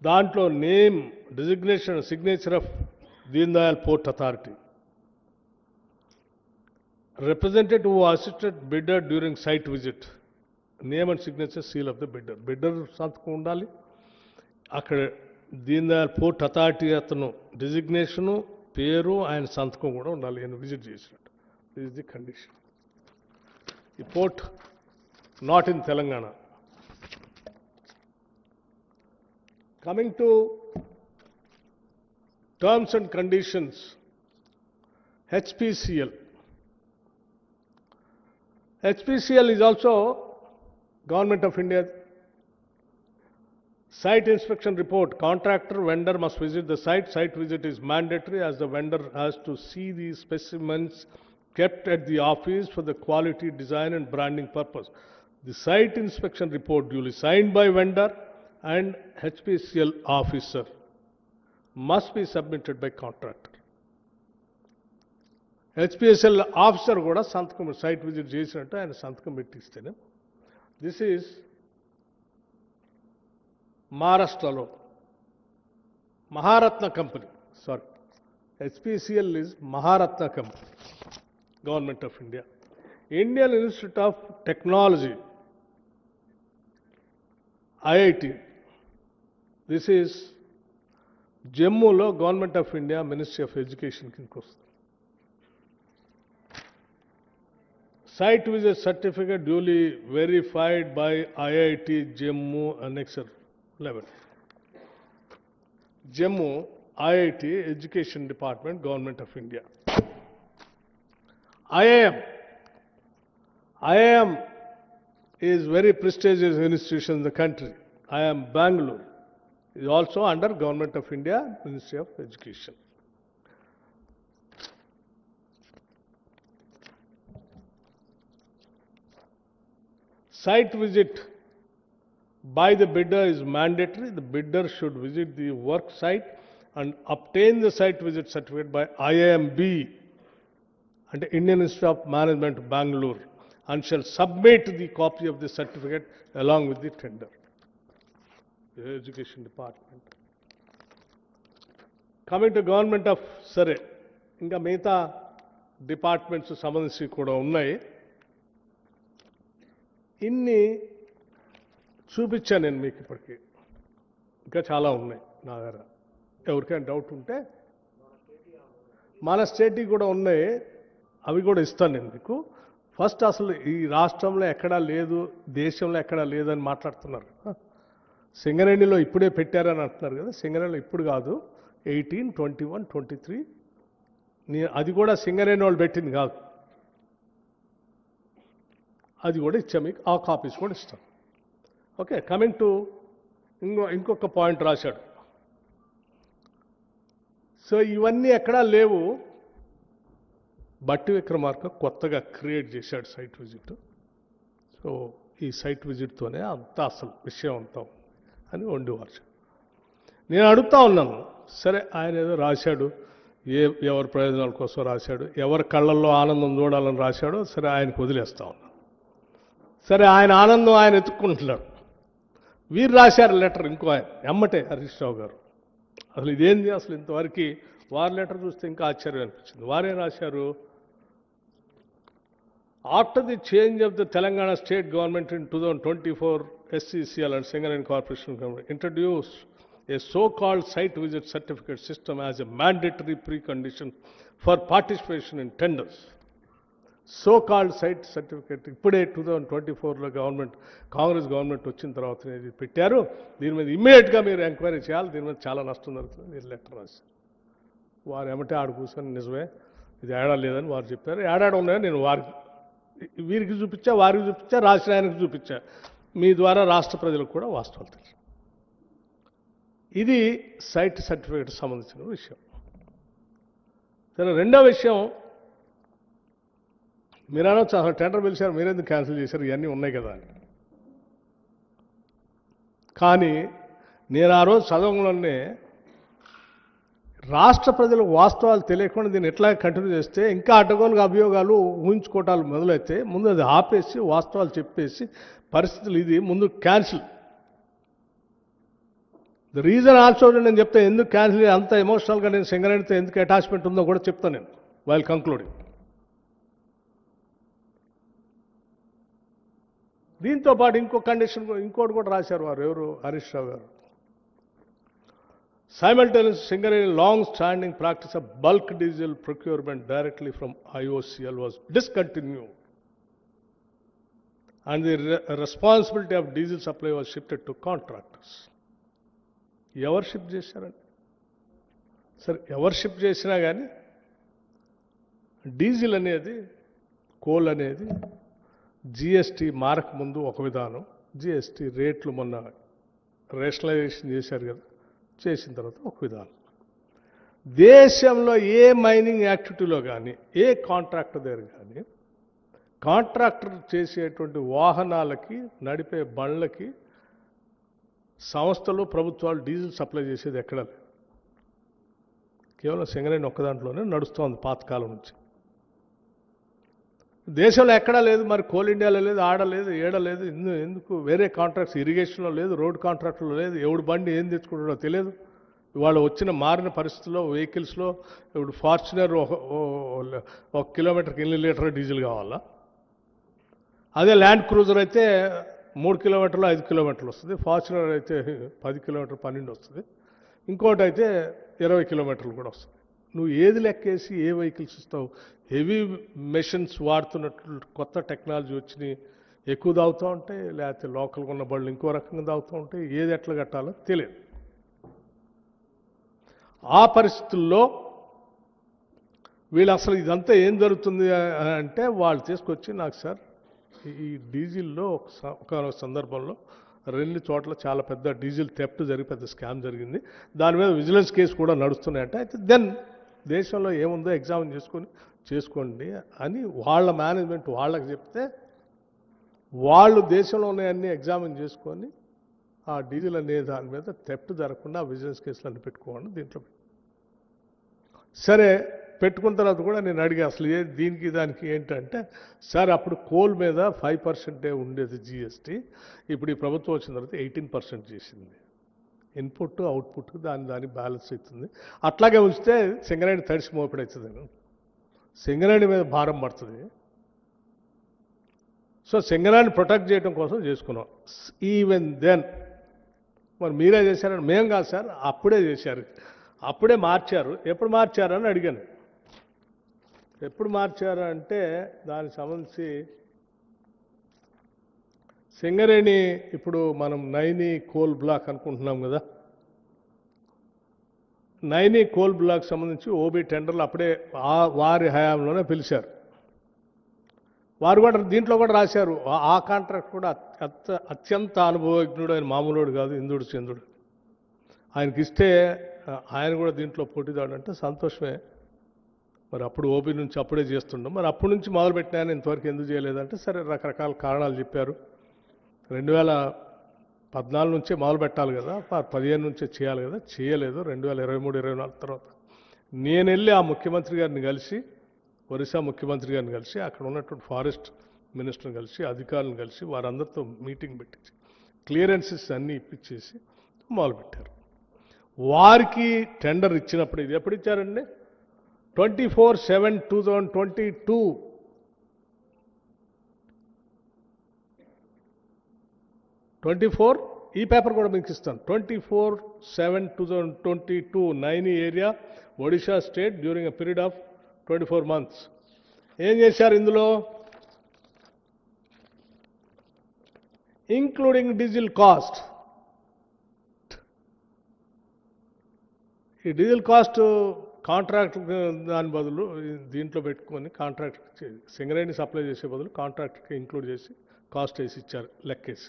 దాంట్లో name, designation, signature of Deen Dayal port authority, representative who assisted bidder during site visit, name and signature, seal of the bidder. Bidder సంతకం ఉండాలి, అక్కడ దీన్ దయాల్ పోర్ట్ అథారిటీ అతను డిజిగ్నేషను, పేరు, ఆయన సంతకం కూడా ఉండాలి ఆయన విజిట్ చేసినట్టు. This is the condition. ఈ port not in Telangana. Coming to terms and conditions, HPCL. HPCL is also Government of India. Site inspection report. Contractor, vendor must visit the site. Site visit is mandatory as the vendor has to see the specimens kept at the office for the quality, design and branding purpose. The site inspection report duly signed by vendor and HPCL officer must be submitted by contractor. హెచ్పిఎస్ఎల్ officer కూడా సంతకం సైట్ విజిట్ చేసినట్టు ఆయన సంతకం పెట్టిస్తేనే. దిస్ ఈజ్ మహారాష్ట్రలో Maharatna company, sorry, HPCL is Maharatna company, government of India. Indian Institute of Technology, IIT, this is జమ్మూలో government of India ministry of education కిందకి వస్తుంది. Site visit certificate duly verified by IIT Jammu Annexure 11. Jammu IIT Education Department, Government of India. IIM is very prestigious institution in the country. IIM Bangalore is also under Government of India, Ministry of Education. Site visit by the bidder is mandatory. The bidder should visit the work site and obtain the site visit certificate by IIMB and Indian Institute of Management, Bangalore, and shall submit the copy of the certificate along with the tender. The Education Department. Coming to Government of Surrey, ఇంకా మిగతా డిపార్ట్మెంట్స్ సంబంధించి కూడా ఉన్నాయి. ఇన్ని చూపించాను నేను మీకు ఇప్పటికీ, ఇంకా చాలా ఉన్నాయి నా దగ్గర. ఎవరికైనా డౌట్ ఉంటే మన స్టేట్కి కూడా ఉన్నాయి, అవి కూడా ఇస్తాను నేను మీకు. ఫస్ట్ అసలు ఈ రాష్ట్రంలో ఎక్కడా లేదు, దేశంలో ఎక్కడా లేదని మాట్లాడుతున్నారు. సింగరేణిలో ఇప్పుడే పెట్టారని అంటున్నారు కదా. సింగరేణిలో ఇప్పుడు కాదు, 18, 21, 23, అది కూడా సింగరేణి వాళ్ళు పెట్టింది కాదు. అది కూడా ఇచ్చా మీకు, ఆ కాపీస్ కూడా ఇస్తాం. ఓకే, కమింగ్ టు ఇంకొక పాయింట్ రాశాడు. సో ఇవన్నీ ఎక్కడా లేవు, బట్టి విక్రమార్క కొత్తగా క్రియేట్ చేశాడు సైట్ విజిట్. సో ఈ సైట్ విజిట్తోనే అంతా అసలు విషయం అంతా అని వండివారు. నేను అడుగుతా ఉన్నాను, సరే ఆయన ఏదో రాశాడు, ఎవరి ప్రయోజనాల కోసం రాశాడు, ఎవరి కళ్ళల్లో ఆనందం చూడాలని రాశాడో, సరే ఆయనకు వదిలేస్తా ఉన్నాను. సరే ఆయన ఆనందం ఆయన ఎత్తుక్కుంటున్నాడు. వీరు రాశారు లెటర్, ఇంకో ఆయన ఎమ్మటే హరీష్ రావు గారు. అసలు ఇదేంది, అసలు ఇంతవరకు వారి లెటర్ చూస్తే ఇంకా ఆశ్చర్యం అనిపించింది. వారే రాశారు, after the change of the Telangana state government in 2024, SCCL and Singareni Corporation Government introduced a so-called site visit certificate system as a mandatory precondition for participation in tenders. So called site certificate ఇప్పుడే 2024లో కాంగ్రెస్ గవర్నమెంట్ వచ్చిన తర్వాత ఇది పెట్టారు. దీని మీద ఇమ్మీడియట్గా మీరు ఎంక్వైరీ చేయాలి, దీని మీద చాలా నష్టం జరుగుతుంది మీరు లెటర్ రాశారు. వారు ఏమంటే ఆడు కూర్చొని నిజమే ఇది ఏడా లేదని వారు చెప్పారు. ఏడాడు ఉన్నాయని నేను వీరికి చూపించా, వారికి చూపించా, రాసిన ఆయనకు చూపించా. మీ ద్వారా రాష్ట్ర ప్రజలకు కూడా వాస్తవాలు తెలుసు. ఇది సైట్ సర్టిఫికేట్ సంబంధించిన విషయం. సరే, రెండో విషయం, మీరు అనొచ్చు అసలు టెండర్ పిలిచారు మీరెందుకు క్యాన్సిల్ చేశారు, ఇవన్నీ ఉన్నాయి కదా అని. కానీ నేను ఆ రోజు చదవడంలోనే రాష్ట్ర ప్రజలకు వాస్తవాలు తెలియకుండా దీన్ని ఎట్లా కంటిన్యూ చేస్తే ఇంకా అడ్డగోలుగా అభియోగాలు ఊహించుకోవటాలు మొదలైతే ముందు అది ఆపేసి వాస్తవాలు చెప్పేసి పరిస్థితులు ఇది ముందు క్యాన్సిల్. ద రీజన్ ఆల్సో నేను చెప్తే ఎందుకు క్యాన్సిల్, అంత ఎమోషనల్గా నేను సింగరేణితో ఎందుకు అటాచ్మెంట్ ఉందో కూడా చెప్తాను నేను వైల్ కంక్లూడింగ్. దీంతో పాటు ఇంకో కండిషన్ ఇంకోటి కూడా రాశారు వారు, ఎవరు, హరీష్ రావు గారు. Simultaneous Singareni long-standing practice of bulk diesel procurement directly from IOCL was discontinued, and the responsibility of diesel supply was shifted to contractors. ఎవరు షిఫ్ట్ చేశారండి? సరే, ఎవరు షిఫ్ట్ చేసినా కానీ డీజిల్ అనేది, కోల్ అనేది జిఎస్టీ మారక ముందు ఒక విధానం, జిఎస్టీ రేట్లు మొన్న రేషనలైజేషన్ చేశారు కదా, చేసిన తర్వాత ఒక విధానం. దేశంలో ఏ మైనింగ్ యాక్టివిటీలో కానీ ఏ కాంట్రాక్టర్ దగ్గర కానీ కాంట్రాక్టర్ చేసేటువంటి వాహనాలకి, నడిపే బండ్లకి సంస్థలు ప్రభుత్వాలు డీజిల్ సప్లై చేసేది ఎక్కడ లేదు. కేవలం సింగరేణి ఒక్క దాంట్లోనే నడుస్తోంది పాతకాలం నుంచి. దేశంలో ఎక్కడా లేదు, మరి కోల్ ఇండియాలో లేదు, ఆడలేదు, ఏడలేదు. ఎందుకు వేరే కాంట్రాక్ట్స్ ఇరిగేషన్లో లేదు, రోడ్ కాంట్రాక్ట్లో లేదు, ఎవడు బండి ఏం తెచ్చుకుంటాడో తెలియదు. ఇవాళ వచ్చిన మారిన పరిస్థితుల్లో వెహికల్స్లో ఇప్పుడు ఫార్చునర్ ఒక కిలోమీటర్కి 8 లీటర్ డీజిల్ కావాలా? అదే ల్యాండ్ క్రూజర్ అయితే 3 కిలోమీటర్లు 5 కిలోమీటర్లు వస్తుంది, ఫార్చునర్ అయితే 10 కిలోమీటర్లు 12 వస్తుంది, ఇంకోటి అయితే 20 కిలోమీటర్లు కూడా వస్తుంది. నువ్వు ఏది లెక్కేసి ఏ వెహికల్స్ ఇస్తావు? హెవీ మెషిన్స్ వాడుతున్నట్లు కొత్త టెక్నాలజీ వచ్చి ఎక్కువ తాగుతూ ఉంటాయి, లేకపోతే లోకల్గా ఉన్న బళ్ళు ఇంకో రకంగా తాగుతూ ఉంటాయి. ఏది ఎట్లా కట్టాలో తెలియదు. ఆ పరిస్థితుల్లో వీళ్ళు అసలు ఇదంతా ఏం జరుగుతుంది అంటే వాళ్ళు తీసుకొచ్చి నాకు సార్ ఈ డీజిల్లో ఒక సందర్భంలో 2 చోట్ల చాలా పెద్ద డీజిల్ థెఫ్ట్ జరిగి పెద్ద స్కామ్ జరిగింది, దాని మీద విజిలెన్స్ కేసు కూడా నడుస్తున్నాయంటే, అయితే దెన్ దేశంలో ఏముందో ఎగ్జామిన్ చేసుకోండి అని వాళ్ళ మేనేజ్మెంట్ వాళ్ళకి చెప్తే వాళ్ళు దేశంలో ఉన్నాయన్నీ ఎగ్జామిన్ చేసుకొని ఆ డీజిల్ అనే దాని మీద థెఫ్ట్ జరగకుండా విజిలెన్స్ కేసులు అన్ని పెట్టుకోండి దీంట్లో. సరే పెట్టుకున్న తర్వాత కూడా నేను అడిగా అసలు దీనికి దానికి ఏంటంటే, సార్ అప్పుడు కోల్ మీద 5% ఉండేది జిఎస్టీ, ఇప్పుడు ఈ ప్రభుత్వం వచ్చిన తర్వాత 18% చేసింది. ఇన్పుట్ అవుట్పుట్ దాని బ్యాలెన్స్ అవుతుంది. అట్లాగే ఉంచితే సింగరేణి తడిసి మోపిడవుతుంది, సింగరేణి మీద భారం పడుతుంది. సో సింగరేణి ప్రొటెక్ట్ చేయడం కోసం చేసుకున్నాం. ఈవెన్ దెన్ మరి మీరే చేశారని మేము కాదు సార్, అప్పుడే చేశారు, అప్పుడే మార్చారు. ఎప్పుడు మార్చారని అడిగాను. ఎప్పుడు మార్చారు అంటే దానికి సంబంధించి సింగరేణి ఇప్పుడు మనం నైని కోల్ బ్లాక్ అనుకుంటున్నాం కదా, నైని కోల్ బ్లాక్ సంబంధించి ఓబీ టెండర్లు అప్పుడే వారి హయాంలోనే పిలిచారు. వారు కూడా దీంట్లో కూడా రాశారు. ఆ కాంట్రాక్ట్ కూడా అత్యంత అనుభవజ్ఞుడు, ఆయన మామూలుడు కాదు, ఇంద్రుడు చంద్రుడు. ఆయనకి ఇస్తే ఆయన కూడా దీంట్లో పోటీదాడంటే సంతోషమే. మరి అప్పుడు ఓబీ నుంచి అప్పుడే చేస్తుండం, మరి అప్పటి నుంచి మొదలుపెట్టినాయని ఇంతవరకు ఎందుకు చేయలేదంటే, సరే రకరకాల కారణాలు చెప్పారు. 2014 నుంచే మొదలు పెట్టాలి కదా, 15 నుంచే చేయాలి కదా, చేయలేదు. 2023-24 తర్వాత నేను వెళ్ళి ఆ ముఖ్యమంత్రి గారిని కలిసి, ఒరిస్సా ముఖ్యమంత్రి గారిని కలిసి, అక్కడ ఉన్నటువంటి ఫారెస్ట్ మినిస్టర్ని కలిసి, అధికారులను కలిసి వారందరితో మీటింగ్ పెట్టించి క్లియరెన్సెస్ అన్నీ ఇప్పించేసి మొదలుపెట్టారు. వారికి టెండర్ ఇచ్చినప్పుడు, ఇది ఎప్పుడు ఇచ్చారండి? 24/7/2022 24 ఈ పేపర్ కూడా మీకు ఇస్తాను. 24/7/2022 Naini area Odisha state during a period of 24 months. ఏం చేశారు ఇందులో? Including diesel cost. ఈ డీజిల్ కాస్ట్ కాంట్రాక్ట్ దాని బదులు దీంట్లో పెట్టుకొని కాంట్రాక్ట్ సింగరేణి సప్లై చేసే బదులు కాంట్రాక్ట్కి ఇంక్లూడ్ చేసి కాస్ట్ వేసి ఇచ్చారు లెక్కేసి.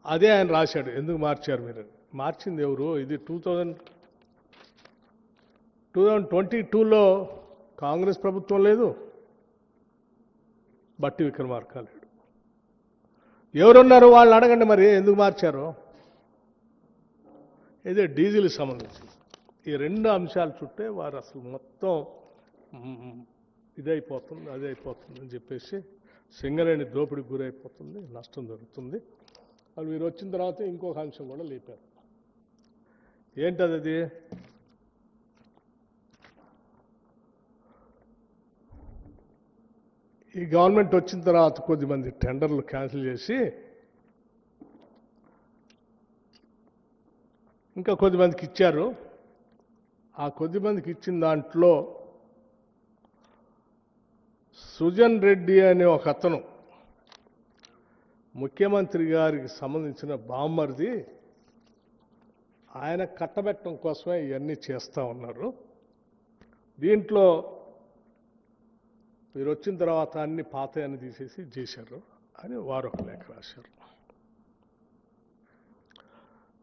అదే ఆయన రాశాడు. ఎందుకు మార్చారు మీరు? మార్చింది ఎవరు? ఇది 2022లో కాంగ్రెస్ ప్రభుత్వం లేదు, బట్టి విక్రమార్క లేడు. ఎవరున్నారు వాళ్ళు అడగండి మరి ఎందుకు మార్చారు. ఇదే డీజిల్ సంబంధించి ఈ 2 అంశాల చుట్టే వారు అసలు మొత్తం ఇదైపోతుంది, అదే అయిపోతుంది అని చెప్పేసి సింగరేణి దోపిడికి గురైపోతుంది, నష్టం జరుగుతుంది. వాళ్ళు మీరు వచ్చిన తర్వాత ఇంకొక అంశం కూడా లేపారు. ఏంటది? అది ఈ గవర్నమెంట్ వచ్చిన తర్వాత కొద్దిమంది టెండర్లు క్యాన్సిల్ చేసి ఇంకా కొద్దిమందికి ఇచ్చారు. ఆ కొద్దిమందికి ఇచ్చిన దాంట్లో సుజన్ రెడ్డి అనే ఒక అతను ముఖ్యమంత్రి గారికి సంబంధించిన బామ్మర్ది, ఆయన కట్టబెట్టడం కోసమే ఇవన్నీ చేస్తూ ఉన్నారు. దీంట్లో మీరు వచ్చిన తర్వాత అన్ని పాతయాన్ని తీసేసి చేశారు అని వారు ఒక లేఖ రాశారు.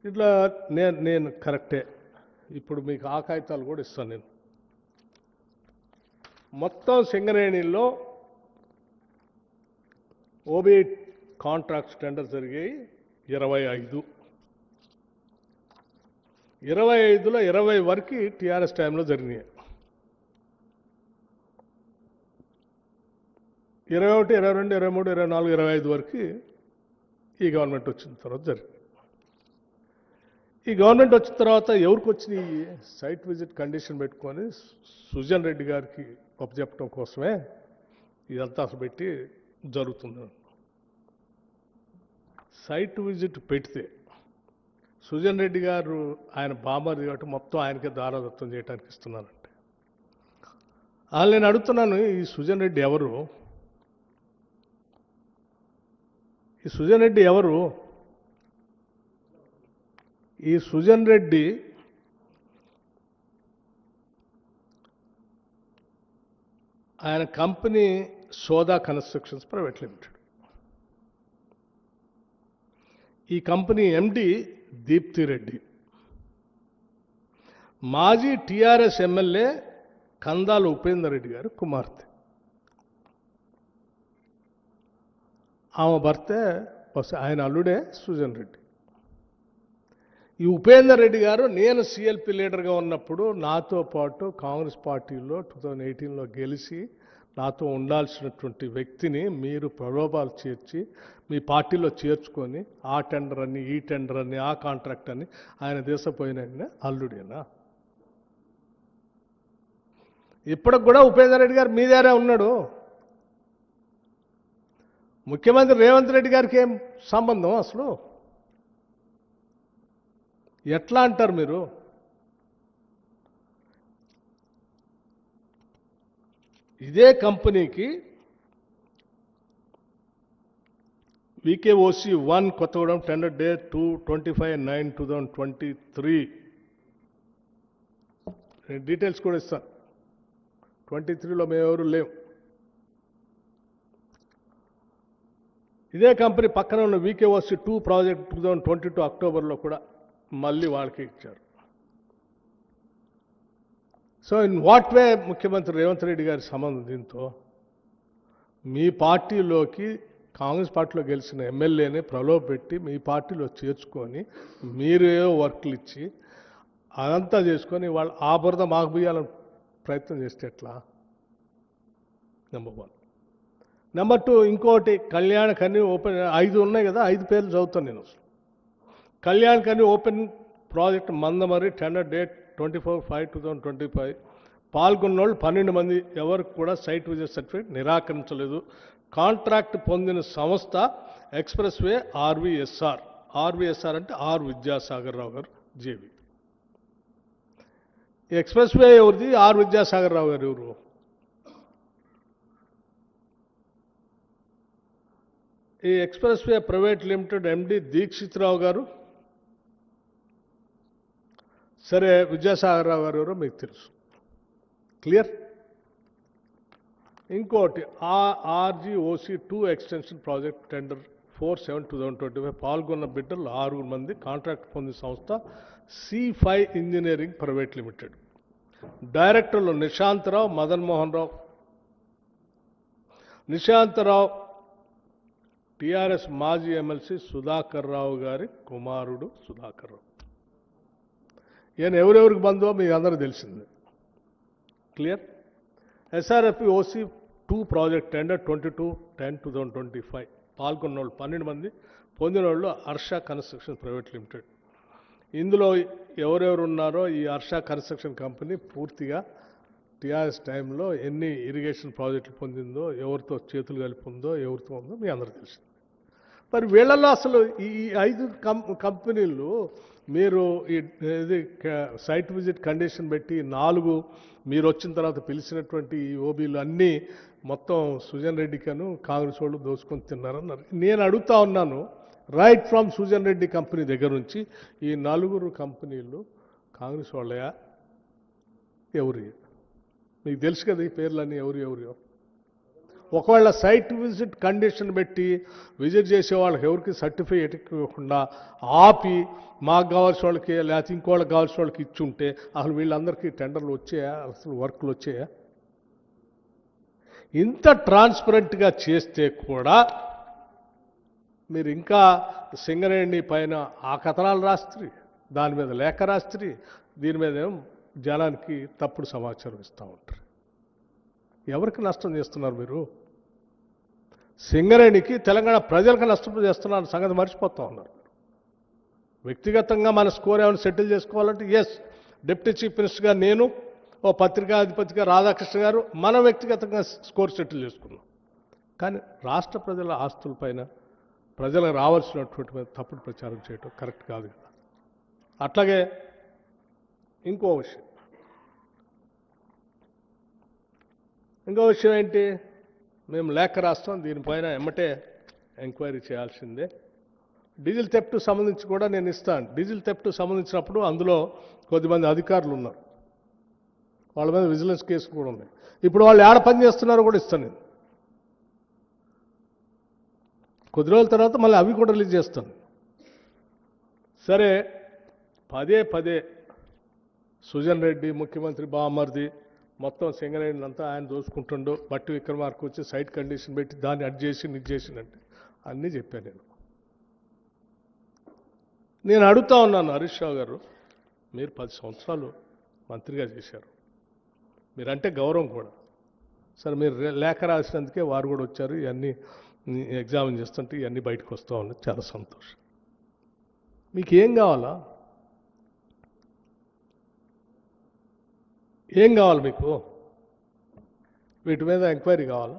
ఇట్లా నేను కరెక్టే. ఇప్పుడు మీకు ఆ కాగితాలు కూడా ఇస్తాను నేను. మొత్తం సింగరేణిలో ఓబీ కాంట్రాక్ట్స్ టెండర్ జరిగాయి 25. 25లో 20 వరకు టీఆర్ఎస్ టైంలో జరిగినాయి. 21, 22, 23, 24, 25 వరకు ఈ గవర్నమెంట్ వచ్చిన తర్వాత జరిగింది. ఈ గవర్నమెంట్ వచ్చిన తర్వాత ఎవరికి వచ్చినాయి? సైట్ విజిట్ కండిషన్ పెట్టుకొని సుజన్ రెడ్డి గారికి ఒప్పచెప్పడం కోసమే ఇదంతా అసలు పెట్టి జరుగుతుంది. సైట్ విజిట్ పెడితే సుజన్ రెడ్డి గారు ఆయన బామర్ది కాబట్టి మొత్తం ఆయనకే దారాదత్తం చేయడానికి ఇస్తున్నారంటే వాళ్ళు నేను అడుగుతున్నాను, ఈ సుజన్ రెడ్డి ఎవరు? ఈ సుజన్ రెడ్డి ఎవరు? ఈ సుజన్ రెడ్డి ఆయన కంపెనీ సోదా కన్స్ట్రక్షన్స్ ప్రైవేట్ లిమిటెడ్. ఈ కంపెనీ ఎండి దీప్తి రెడ్డి, మాజీ టీఆర్ఎస్ ఎమ్మెల్యే కందాల ఉపేందర్ రెడ్డి గారు కుమార్తె. ఆమె భర్తే ఆయన అల్లుడే సుజన్ రెడ్డి. ఈ ఉపేందర్ రెడ్డి గారు నేను సిఎల్పి లీడర్గా ఉన్నప్పుడు నాతో పాటు కాంగ్రెస్ పార్టీలో 2018లో గెలిచి నాతో ఉండాల్సినటువంటి వ్యక్తిని మీరు ప్రలోభాలు చేర్చి మీ పార్టీలో చేర్చుకొని ఆ టెండర్ అని ఈ టెండర్ అని ఆ కాంట్రాక్ట్ అని ఆయన దేశపోయిన అల్లుడేనా? ఇప్పటికి కూడా ఉపేందర్ రెడ్డి గారు మీ దగ్గరే ఉన్నాడు. ముఖ్యమంత్రి రేవంత్ రెడ్డి గారికి ఏం సంబంధం అసలు? ఎట్లా అంటారు మీరు? ఇదే కంపెనీకి వికేఓసి 1 కొత్తగూడెం టెండర్ డేట్ 25/9/2023 డీటెయిల్స్ కూడా ఇస్తాను. 23లో మేమెవరు లేవు. ఇదే కంపెనీ పక్కన ఉన్న వికేఓసి 2 ప్రాజెక్ట్ 2022 అక్టోబర్లో కూడా మళ్ళీ వాళ్ళకి ఇచ్చారు. సో ఇన్ వాట్ వే ముఖ్యమంత్రి రేవంత్ రెడ్డి గారి సంబంధం దీంతో? మీ పార్టీలోకి కాంగ్రెస్ పార్టీలో గెలిచిన ఎమ్మెల్యేని ప్రలోభ పెట్టి మీ పార్టీలో చేర్చుకొని మీరే వర్క్లు ఇచ్చి అదంతా చేసుకొని వాళ్ళు ఆ బురద మాకు బియ్యాలని ప్రయత్నం చేస్తే ఎట్లా? నెంబర్ 1. నెంబర్ 2, ఇంకోటి కళ్యాణ్ కన్నీ ఓపెన్ 5 ఉన్నాయి కదా, 5 పేర్లు చదువుతాను నేను. Kalyan Khani open project Mandamarri tender date 24/5/2025 పాల్గొన్న వాళ్ళు 12 మంది. ఎవరికి కూడా సైట్ విజిట్ సర్టిఫికేట్ నిరాకరించలేదు. కాంట్రాక్ట్ పొందిన సంస్థ ఎక్స్ప్రెస్ వే ఆర్వీఎస్ఆర్. ఆర్వీఎస్ఆర్ అంటే ఆర్ విద్యాసాగర్ రావు గారు జేవి. ఈ ఎక్స్ప్రెస్ వే ఎవరిది? ఆర్ విద్యాసాగర్ రావు గారు ఎవరు? ఈ expressway private limited MD Dikshit Rao garu. సరే, విద్యాసాగర్ రావు గారు ఎవరో మీకు తెలుసు. క్లియర్. ఇంకోటి ఆర్జీఓసి 2 ఎక్స్టెన్షన్ ప్రాజెక్ట్ టెండర్ 4/7/2025 పాల్గొన్న బిడ్డలు 6 మంది. కాంట్రాక్ట్ పొందిన సంస్థ C5 ఇంజనీరింగ్ ప్రైవేట్ లిమిటెడ్. డైరెక్టర్లు నిశాంతరావు, మదన్మోహన్ రావు. నిశాంతరావు టిఆర్ఎస్ మాజీ ఎమ్మెల్సీ సుధాకర్ రావు గారి కుమారుడు సుధాకర్ రావు. ఈయన ఎవరెవరికి బంధువో మీకు అందరూ తెలిసిందే. క్లియర్. ఎస్ఆర్ఎఫ్పి ఓసీ 2 ప్రాజెక్ట్ టెండర్ 22/10/2025 పాల్గొన్న వాళ్ళు 12 మంది. పొందిన వాళ్ళు హర్ష కన్స్ట్రక్షన్ ప్రైవేట్ లిమిటెడ్. ఇందులో ఎవరెవరు ఉన్నారో ఈ హర్ష కన్స్ట్రక్షన్ కంపెనీ పూర్తిగా టీఆర్ఎస్ టైంలో ఎన్ని ఇరిగేషన్ ప్రాజెక్టులు పొందిందో, ఎవరితో చేతులు కలిపి ఉందో, ఎవరితో ఉందో మీ అందరూ తెలిసింది. మరి వీళ్ళల్లో అసలు ఈ 5 కంపెనీలు మీరు ఇది సైట్ విజిట్ కండిషన్ పెట్టి 4 మీరు వచ్చిన తర్వాత పిలిచినటువంటి ఈ ఓబీలు అన్నీ మొత్తం సుజన్ రెడ్డికను కాంగ్రెస్ వాళ్ళు దోసుకొని తిన్నారన్నారు. నేను అడుగుతా ఉన్నాను, right from Sujan Reddy company దగ్గర నుంచి ఈ 4 కంపెనీలు కాంగ్రెస్ వాళ్ళయా? ఎవరు? మీకు తెలుసు కదా ఈ పేర్లన్నీ ఎవరు. ఒకవేళ సైట్ విజిట్ కండిషన్ పెట్టి విజిట్ చేసే వాళ్ళకి ఎవరికి సర్టిఫికేట్ ఇవ్వకుండా ఆపి మాకు కావాల్సిన వాళ్ళకి లేకపోతే ఇంకోళ్ళకి కావాల్సిన వాళ్ళకి ఇచ్చుంటే అసలు వీళ్ళందరికీ టెండర్లు వచ్చాయా? అసలు వర్క్లు వచ్చాయా? ఇంత ట్రాన్స్పరెంట్గా చేస్తే కూడా మీరు ఇంకా సింగరేణి పైన ఆ కథనాలు రాస్తారు. దాని మీద లేఖ రాస్త్రి, దీని మీద ఏమో జనానికి తప్పుడు సమాచారం ఇస్తూ ఉంటారు. ఎవరికి నష్టం చేస్తున్నారు మీరు? సింగరేణికి తెలంగాణ ప్రజలకు నష్టం చేస్తున్నారు సంగతి మర్చిపోతూ ఉన్నారు. వ్యక్తిగతంగా మన స్కోర్ ఏమైనా సెటిల్ చేసుకోవాలంటే ఎస్, డిప్యూటీ చీఫ్ మినిస్టర్గా నేను, ఓ పత్రికాధిపతిగా రాధాకృష్ణ గారు మనం వ్యక్తిగతంగా స్కోర్ సెటిల్ చేసుకున్నాం. కానీ రాష్ట్ర ప్రజల ఆస్తులపైన ప్రజలకు రావాల్సినటువంటి మీద తప్పుడు ప్రచారం చేయటం కరెక్ట్ కాదు కదా. అట్లాగే ఇంకో విషయం ఏంటి, మేము లేఖ రాస్తాం, దీనిపైన ఎమ్మటే ఎంక్వైరీ చేయాల్సిందే. డీజిల్ థెఫ్ట్ సంబంధించి కూడా నేను ఇస్తాను. డీజిల్ థెఫ్ట్ సంబంధించినప్పుడు అందులో కొద్దిమంది అధికారులు ఉన్నారు, వాళ్ళ మీద విజిలెన్స్ కేసు కూడా ఉన్నాయి. ఇప్పుడు వాళ్ళు ఏడ పని చేస్తున్నారో కూడా ఇస్తాను నేను. కొద్ది రోజుల తర్వాత మళ్ళీ అవి కూడా రిలీజ్ చేస్తాను. సరే, పదే సుజన్ రెడ్డి ముఖ్యమంత్రి బామర్ది మొత్తం సింగరేణి అంతా ఆయన దోసుకుంటుండో, బట్టి విక్రమార్క వచ్చి సైట్ కండిషన్ పెట్టి దాన్ని అడ్ చేసి ఇది చేసినంటే అన్నీ చెప్పాను నేను అడుగుతా ఉన్నాను. హరీష్ రావు గారు, మీరు 10 సంవత్సరాలు మంత్రిగా చేశారు, మీరంటే గౌరవం కూడా. సరే, మీరు లేఖ రాసినందుకే వారు కూడా వచ్చారు, ఇవన్నీ ఎగ్జామిన్ చేస్తుంటే ఇవన్నీ బయటకు వస్తూ ఉన్నాయి, చాలా సంతోషం. మీకు ఏం కావాలా? ఏం కావాలి మీకు? వీటి మీద ఎంక్వైరీ కావాలా?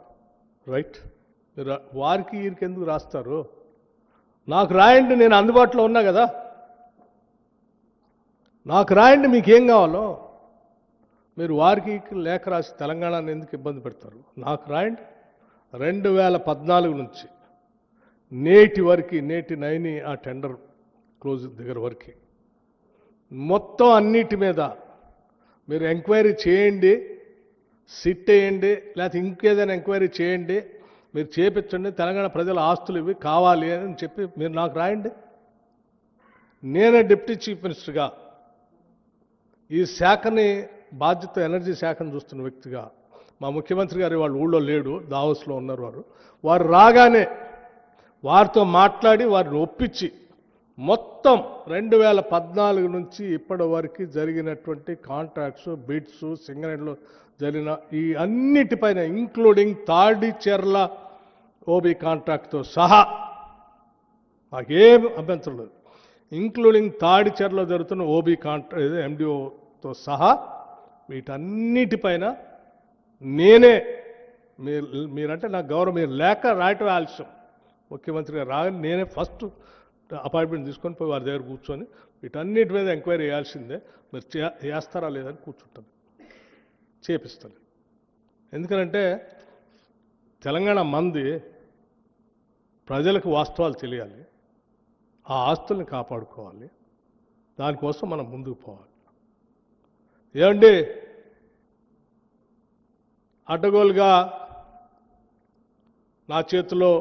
రైట్, మీరు వారికి వీరికి ఎందుకు రాస్తారు? నాకు రాయండి, నేను అందుబాటులో ఉన్నా కదా. నాకు రాయండి, మీకేం కావాలో. మీరు వారికి లేఖ రాసి తెలంగాణను ఎందుకు ఇబ్బంది పెడతారు? నాకు రాయండి. 2014 నుంచి నేటి వరకు, నేటి 9 ఆ టెండర్ క్లోజ్ దగ్గర వరకు మొత్తం అన్నిటి మీద మీరు ఎంక్వైరీ చేయండి, సిట్ వేయండి, లేకపోతే ఇంకేదైనా ఎంక్వైరీ చేయండి, మీరు చేపించండి. తెలంగాణ ప్రజల ఆస్తులు ఇవి కావాలి అని చెప్పి మీరు నాకు రాయండి. నేనే డిప్యూటీ చీఫ్ మినిస్టర్గా ఈ శాఖని బాధ్యత, ఎనర్జీ శాఖను చూస్తున్న వ్యక్తిగా, మా ముఖ్యమంత్రి గారు వాళ్ళు ఊళ్ళో లేడు, దావోస్లో ఉన్నారు. వారు రాగానే వారితో మాట్లాడి వారిని ఒప్పించి మొత్తం 2014 నుంచి ఇప్పటి వరకు జరిగినటువంటి కాంట్రాక్ట్స్, బిడ్స్, సింగరేణిలో జరిగిన ఈ అన్నిటిపైన, ఇంక్లూడింగ్ తాడిచెర్ల ఓబీ కాంట్రాక్ట్తో సహా, నాకేం అభ్యంతరం లేదు, ఇంక్లూడింగ్ తాడిచెర్లో జరుగుతున్న ఓబీ కాంట్రాక్ట్ ఎండిఓతో సహా వీటన్నిటిపైన నేనే, మీరంటే నాకు గౌరవం, మీరు లేక రాయటం ఆలస్యం, ముఖ్యమంత్రి గారు రాగానే నేనే ఫస్ట్ అపాయింట్మెంట్ తీసుకొని పోయి వారి దగ్గర కూర్చొని వీటన్నిటి మీద ఎంక్వైరీ చేయాల్సిందే, మీరు చేస్తారా లేదని కూర్చుంటాను, చేపిస్తాను. ఎందుకంటే తెలంగాణ మంది, ప్రజలకు వాస్తవాలు తెలియాలి, ఆ ఆస్తుల్ని కాపాడుకోవాలి, దానికోసం మనం ముందుకు పోవాలి. ఏమండి, అడ్డగోలుగా నా చేతిలో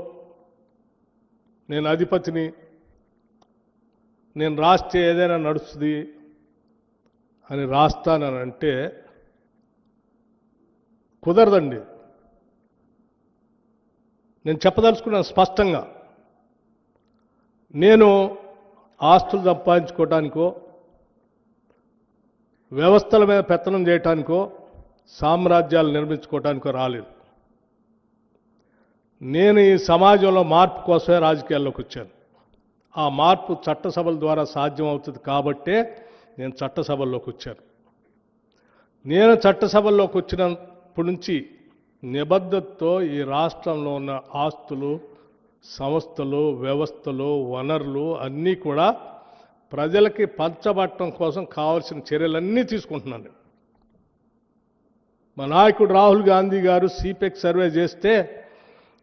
నేను అధిపతిని, నేను రాస్తే ఏదైనా నడుస్తుంది అని రాస్తానంటే కుదరదండి. నేను చెప్పదలుచుకున్నాను స్పష్టంగా. నేను ఆస్తులు సంపాదించుకోవటానికో, వ్యవస్థల మీద పెత్తనం చేయటానికో, సామ్రాజ్యాలు నిర్మించుకోవటానికో రాలేదు. నేను ఈ సమాజంలో మార్పు కోసమే రాజకీయాల్లోకి వచ్చాను. ఆ మార్పు చట్టసభల ద్వారా సాధ్యం అవుతుంది కాబట్టే నేను చట్టసభల్లోకి వచ్చాను. నేను చట్టసభల్లోకి వచ్చినప్పటి నుంచి నిబద్ధతతో ఈ రాష్ట్రంలో ఉన్న ఆస్తులు, సంస్థలు, వ్యవస్థలు, వనరులు అన్నీ కూడా ప్రజలకి పంచబట్టడం కోసం కావాల్సిన చర్యలన్నీ తీసుకుంటున్నాను. మా నాయకుడు రాహుల్ గాంధీ గారు సిపెక్ సర్వే చేస్తే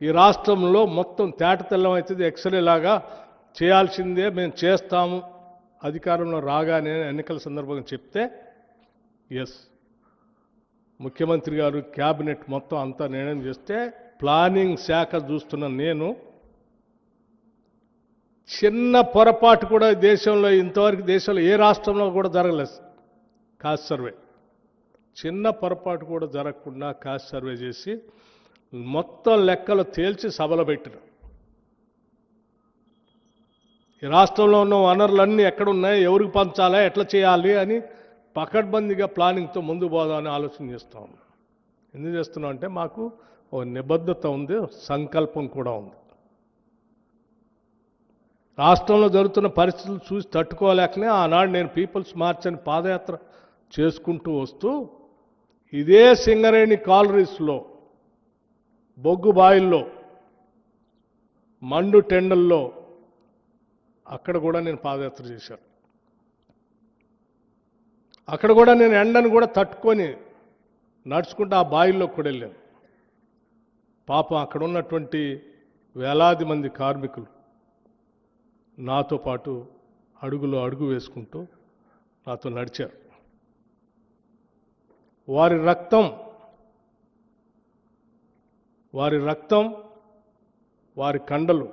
ఈ రాష్ట్రంలో మొత్తం తేటతెల్లం అవుతుంది, ఎక్స్రే లాగా చేయాల్సిందే, మేము చేస్తాము అధికారంలో రాగానే ఎన్నికల సందర్భంగా చెప్తే, ఎస్, ముఖ్యమంత్రి గారు క్యాబినెట్ మొత్తం అంతా నిర్ణయం చేస్తే, ప్లానింగ్ శాఖ చూస్తున్న నేను, చిన్న పొరపాటు కూడా దేశంలో ఇంతవరకు దేశంలో ఏ రాష్ట్రంలో కూడా జరగలేదు కాస్ట్ సర్వే, చిన్న పొరపాటు కూడా జరగకుండా కాస్ట్ సర్వే చేసి మొత్తం లెక్కలు తేల్చి సభలో పెట్టిన. ఈ రాష్ట్రంలో ఉన్న వనరులన్నీ ఎక్కడున్నాయి, ఎవరికి పంచాలి, ఎట్లా చేయాలి అని పకడ్బందీగా ప్లానింగ్తో ముందుకు పోదామని ఆలోచన చేస్తూ ఉన్నాం. ఎందుకు చేస్తున్నాం అంటే మాకు ఓ నిబద్ధత ఉంది, సంకల్పం కూడా ఉంది. రాష్ట్రంలో జరుగుతున్న పరిస్థితులు చూసి తట్టుకోలేకనే ఆనాడు నేను పీపుల్స్ మార్చ్ అని పాదయాత్ర చేసుకుంటూ వస్తూ ఇదే సింగరేణి కాలరీస్లో, బొగ్గు బాయిల్లో, మండు టెండల్లో అక్కడ కూడా నేను పాదయాత్ర చేశాను. అక్కడ కూడా నేను ఎండను కూడా తట్టుకొని నడుచుకుంటూ ఆ బాయిల్లో కూడా వెళ్ళాను. పాపం అక్కడ ఉన్నటువంటి వేలాది మంది కార్మికులు నాతో పాటు అడుగులో అడుగు వేసుకుంటూ నాతో నడిచారు. వారి రక్తం, వారి కండలు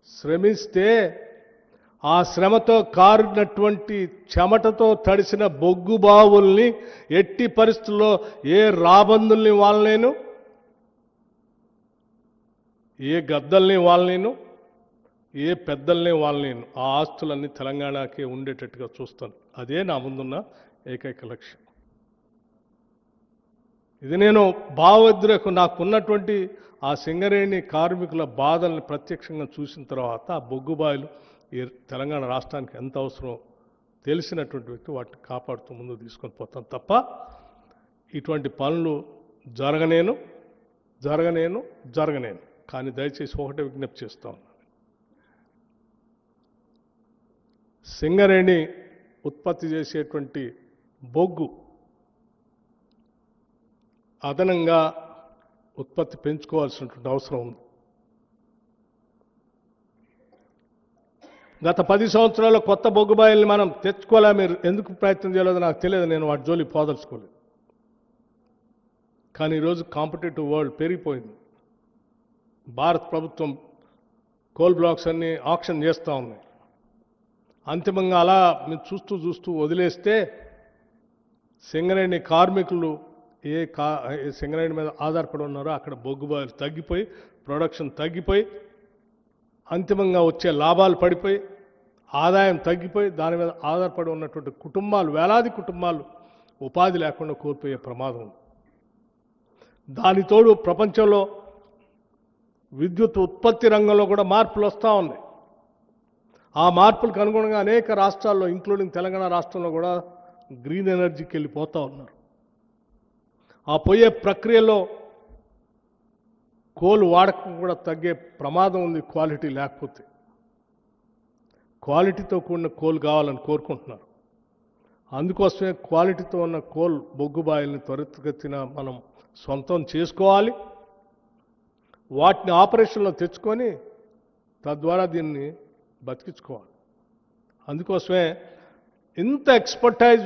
శ్రమిస్తే ఆ శ్రమతో కారినటువంటి చెమటతో తడిసిన బొగ్గు బావుల్ని ఎట్టి పరిస్థితుల్లో ఏ రాబందుల్ని వాళ్ళనేను, ఏ గద్దల్ని వాళ్ళనేను, ఏ పెద్దల్ని వాళ్ళనేను, ఆ ఆస్తులన్నీ తెలంగాణకే ఉండేటట్టుగా చూస్తాను. అదే నా ముందున్న ఏకైక లక్ష్యం. ఇది నేను భావోద్రేకం నాకున్నటువంటి ఆ సింగరేణి కార్మికుల బాధల్ని ప్రత్యక్షంగా చూసిన తర్వాత ఆ బొగ్గుబాయిలు ఈ తెలంగాణ రాష్ట్రానికి ఎంత అవసరం తెలిసినటువంటి వ్యక్తి వాటిని కాపాడుతూ ముందుకు తీసుకొని పోతాను తప్ప ఇటువంటి పనులు జరగనేను. కానీ దయచేసి ఒకటే విజ్ఞప్తి చేస్తా ఉన్నాను. సింగరేణి ఉత్పత్తి చేసేటువంటి బొగ్గు అదనంగా ఉత్పత్తి పెంచుకోవాల్సినటువంటి అవసరం ఉంది. గత 10 సంవత్సరాల్లో కొత్త బొగ్గుబాయిల్ని మనం తెచ్చుకోలే. మీరు ఎందుకు ప్రయత్నం చేయలేదో నాకు తెలియదు, నేను వాటి జోలికి పోదలుచుకోలేదు. కానీ ఈరోజు కాంపిటేటివ్ వరల్డ్ పెరిగిపోయింది. భారత ప్రభుత్వం కోల్ బ్లాక్స్ అన్ని ఆక్షన్ చేస్తూ ఉన్నాయి. అంతిమంగా అలా మీరు చూస్తూ వదిలేస్తే సింగరేణి కార్మికులు ఏ సింగరేణి మీద ఆధారపడి ఉన్నారో అక్కడ బొగ్గుబాయిలు తగ్గిపోయి, ప్రొడక్షన్ తగ్గిపోయి, అంతిమంగా వచ్చే లాభాలు పడిపోయి, ఆదాయం తగ్గిపోయి, దాని మీద ఆధారపడి ఉన్నటువంటి కుటుంబాలు, వేలాది కుటుంబాలు ఉపాధి లేకుండా కోల్పోయే ప్రమాదం ఉంది. దానితోడు ప్రపంచంలో విద్యుత్ ఉత్పత్తి రంగంలో కూడా మార్పులు వస్తూ ఉన్నాయి. ఆ మార్పులకు అనుగుణంగా అనేక రాష్ట్రాల్లో, ఇంక్లూడింగ్ తెలంగాణ రాష్ట్రంలో కూడా గ్రీన్ ఎనర్జీకి వెళ్ళిపోతూ ఉన్నారు. ఆ పోయే ప్రక్రియలో కోల్ వాడకం కూడా తగ్గే ప్రమాదం ఉంది. క్వాలిటీ లేకపోతే, క్వాలిటీతో కూడిన కోల్ కావాలని కోరుకుంటున్నారు. అందుకోసమే క్వాలిటీతో ఉన్న కోల్ బొగ్గుబాయిల్ని త్వరితగతిన మనం సొంతం చేసుకోవాలి. వాటిని ఆపరేషన్లో తెచ్చుకొని తద్వారా దీన్ని బతికించుకోవాలి. అందుకోసమే ఇంత ఎక్స్పర్టైజ్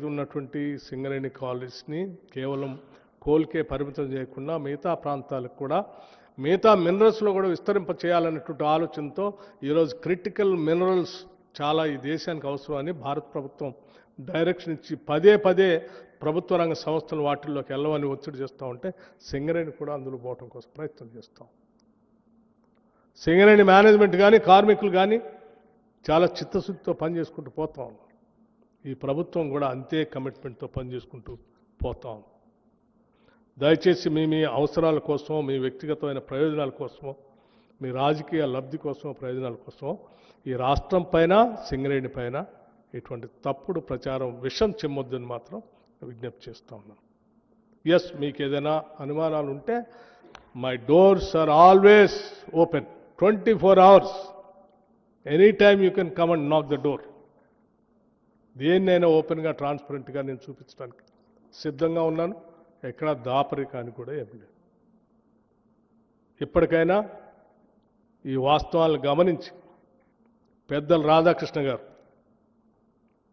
ఉన్నటువంటి సింగరేణి కాలేజ్ని కేవలం కోల్కే పరిమితం చేయకుండా మిగతా ప్రాంతాలకు కూడా, మిగతా మినరల్స్లో కూడా విస్తరింప చేయాలనేటువంటి ఆలోచనతో ఈరోజు క్రిటికల్ మినరల్స్ చాలా ఈ దేశానికి అవసరమని భారత ప్రభుత్వం డైరెక్షన్ ఇచ్చి పదే ప్రభుత్వ రంగ సంస్థలు వాటిల్లోకి వెళ్ళవని ఒత్తిడి చేస్తూ ఉంటే సింగరేణి కూడా అందులో పోవటం కోసం ప్రయత్నం చేస్తాం. సింగరేణి మేనేజ్మెంట్ కానీ, కార్మికులు కానీ చాలా చిత్తశుద్ధితో పనిచేసుకుంటూ పోతా ఉన్నారు. ఈ ప్రభుత్వం కూడా అంతే కమిట్మెంట్తో పనిచేసుకుంటూ పోతాం. దయచేసి మీ అవసరాల కోసమో, మీ వ్యక్తిగతమైన ప్రయోజనాల కోసమో, మీ రాజకీయ లబ్ధి కోసమో, ప్రయోజనాల కోసమో ఈ రాష్ట్రం పైన, సింగరేణి పైన ఇటువంటి తప్పుడు ప్రచారం, విషం చెమ్మొద్దని మాత్రం విజ్ఞప్తి చేస్తూ ఉన్నాను. ఎస్, మీకు ఏదైనా అనుమానాలు ఉంటే my doors are always open 24 hours. Any time you can come and knock the door. దేన్నైనా ఓపెన్గా, ట్రాన్స్పరెంట్గా నేను చూపించడానికి సిద్ధంగా ఉన్నాను. ఎక్కడ దాపరికాని కూడా ఏం లేదు. ఇప్పటికైనా ఈ వాస్తవాలను గమనించి పెద్దలు రాధాకృష్ణ గారు,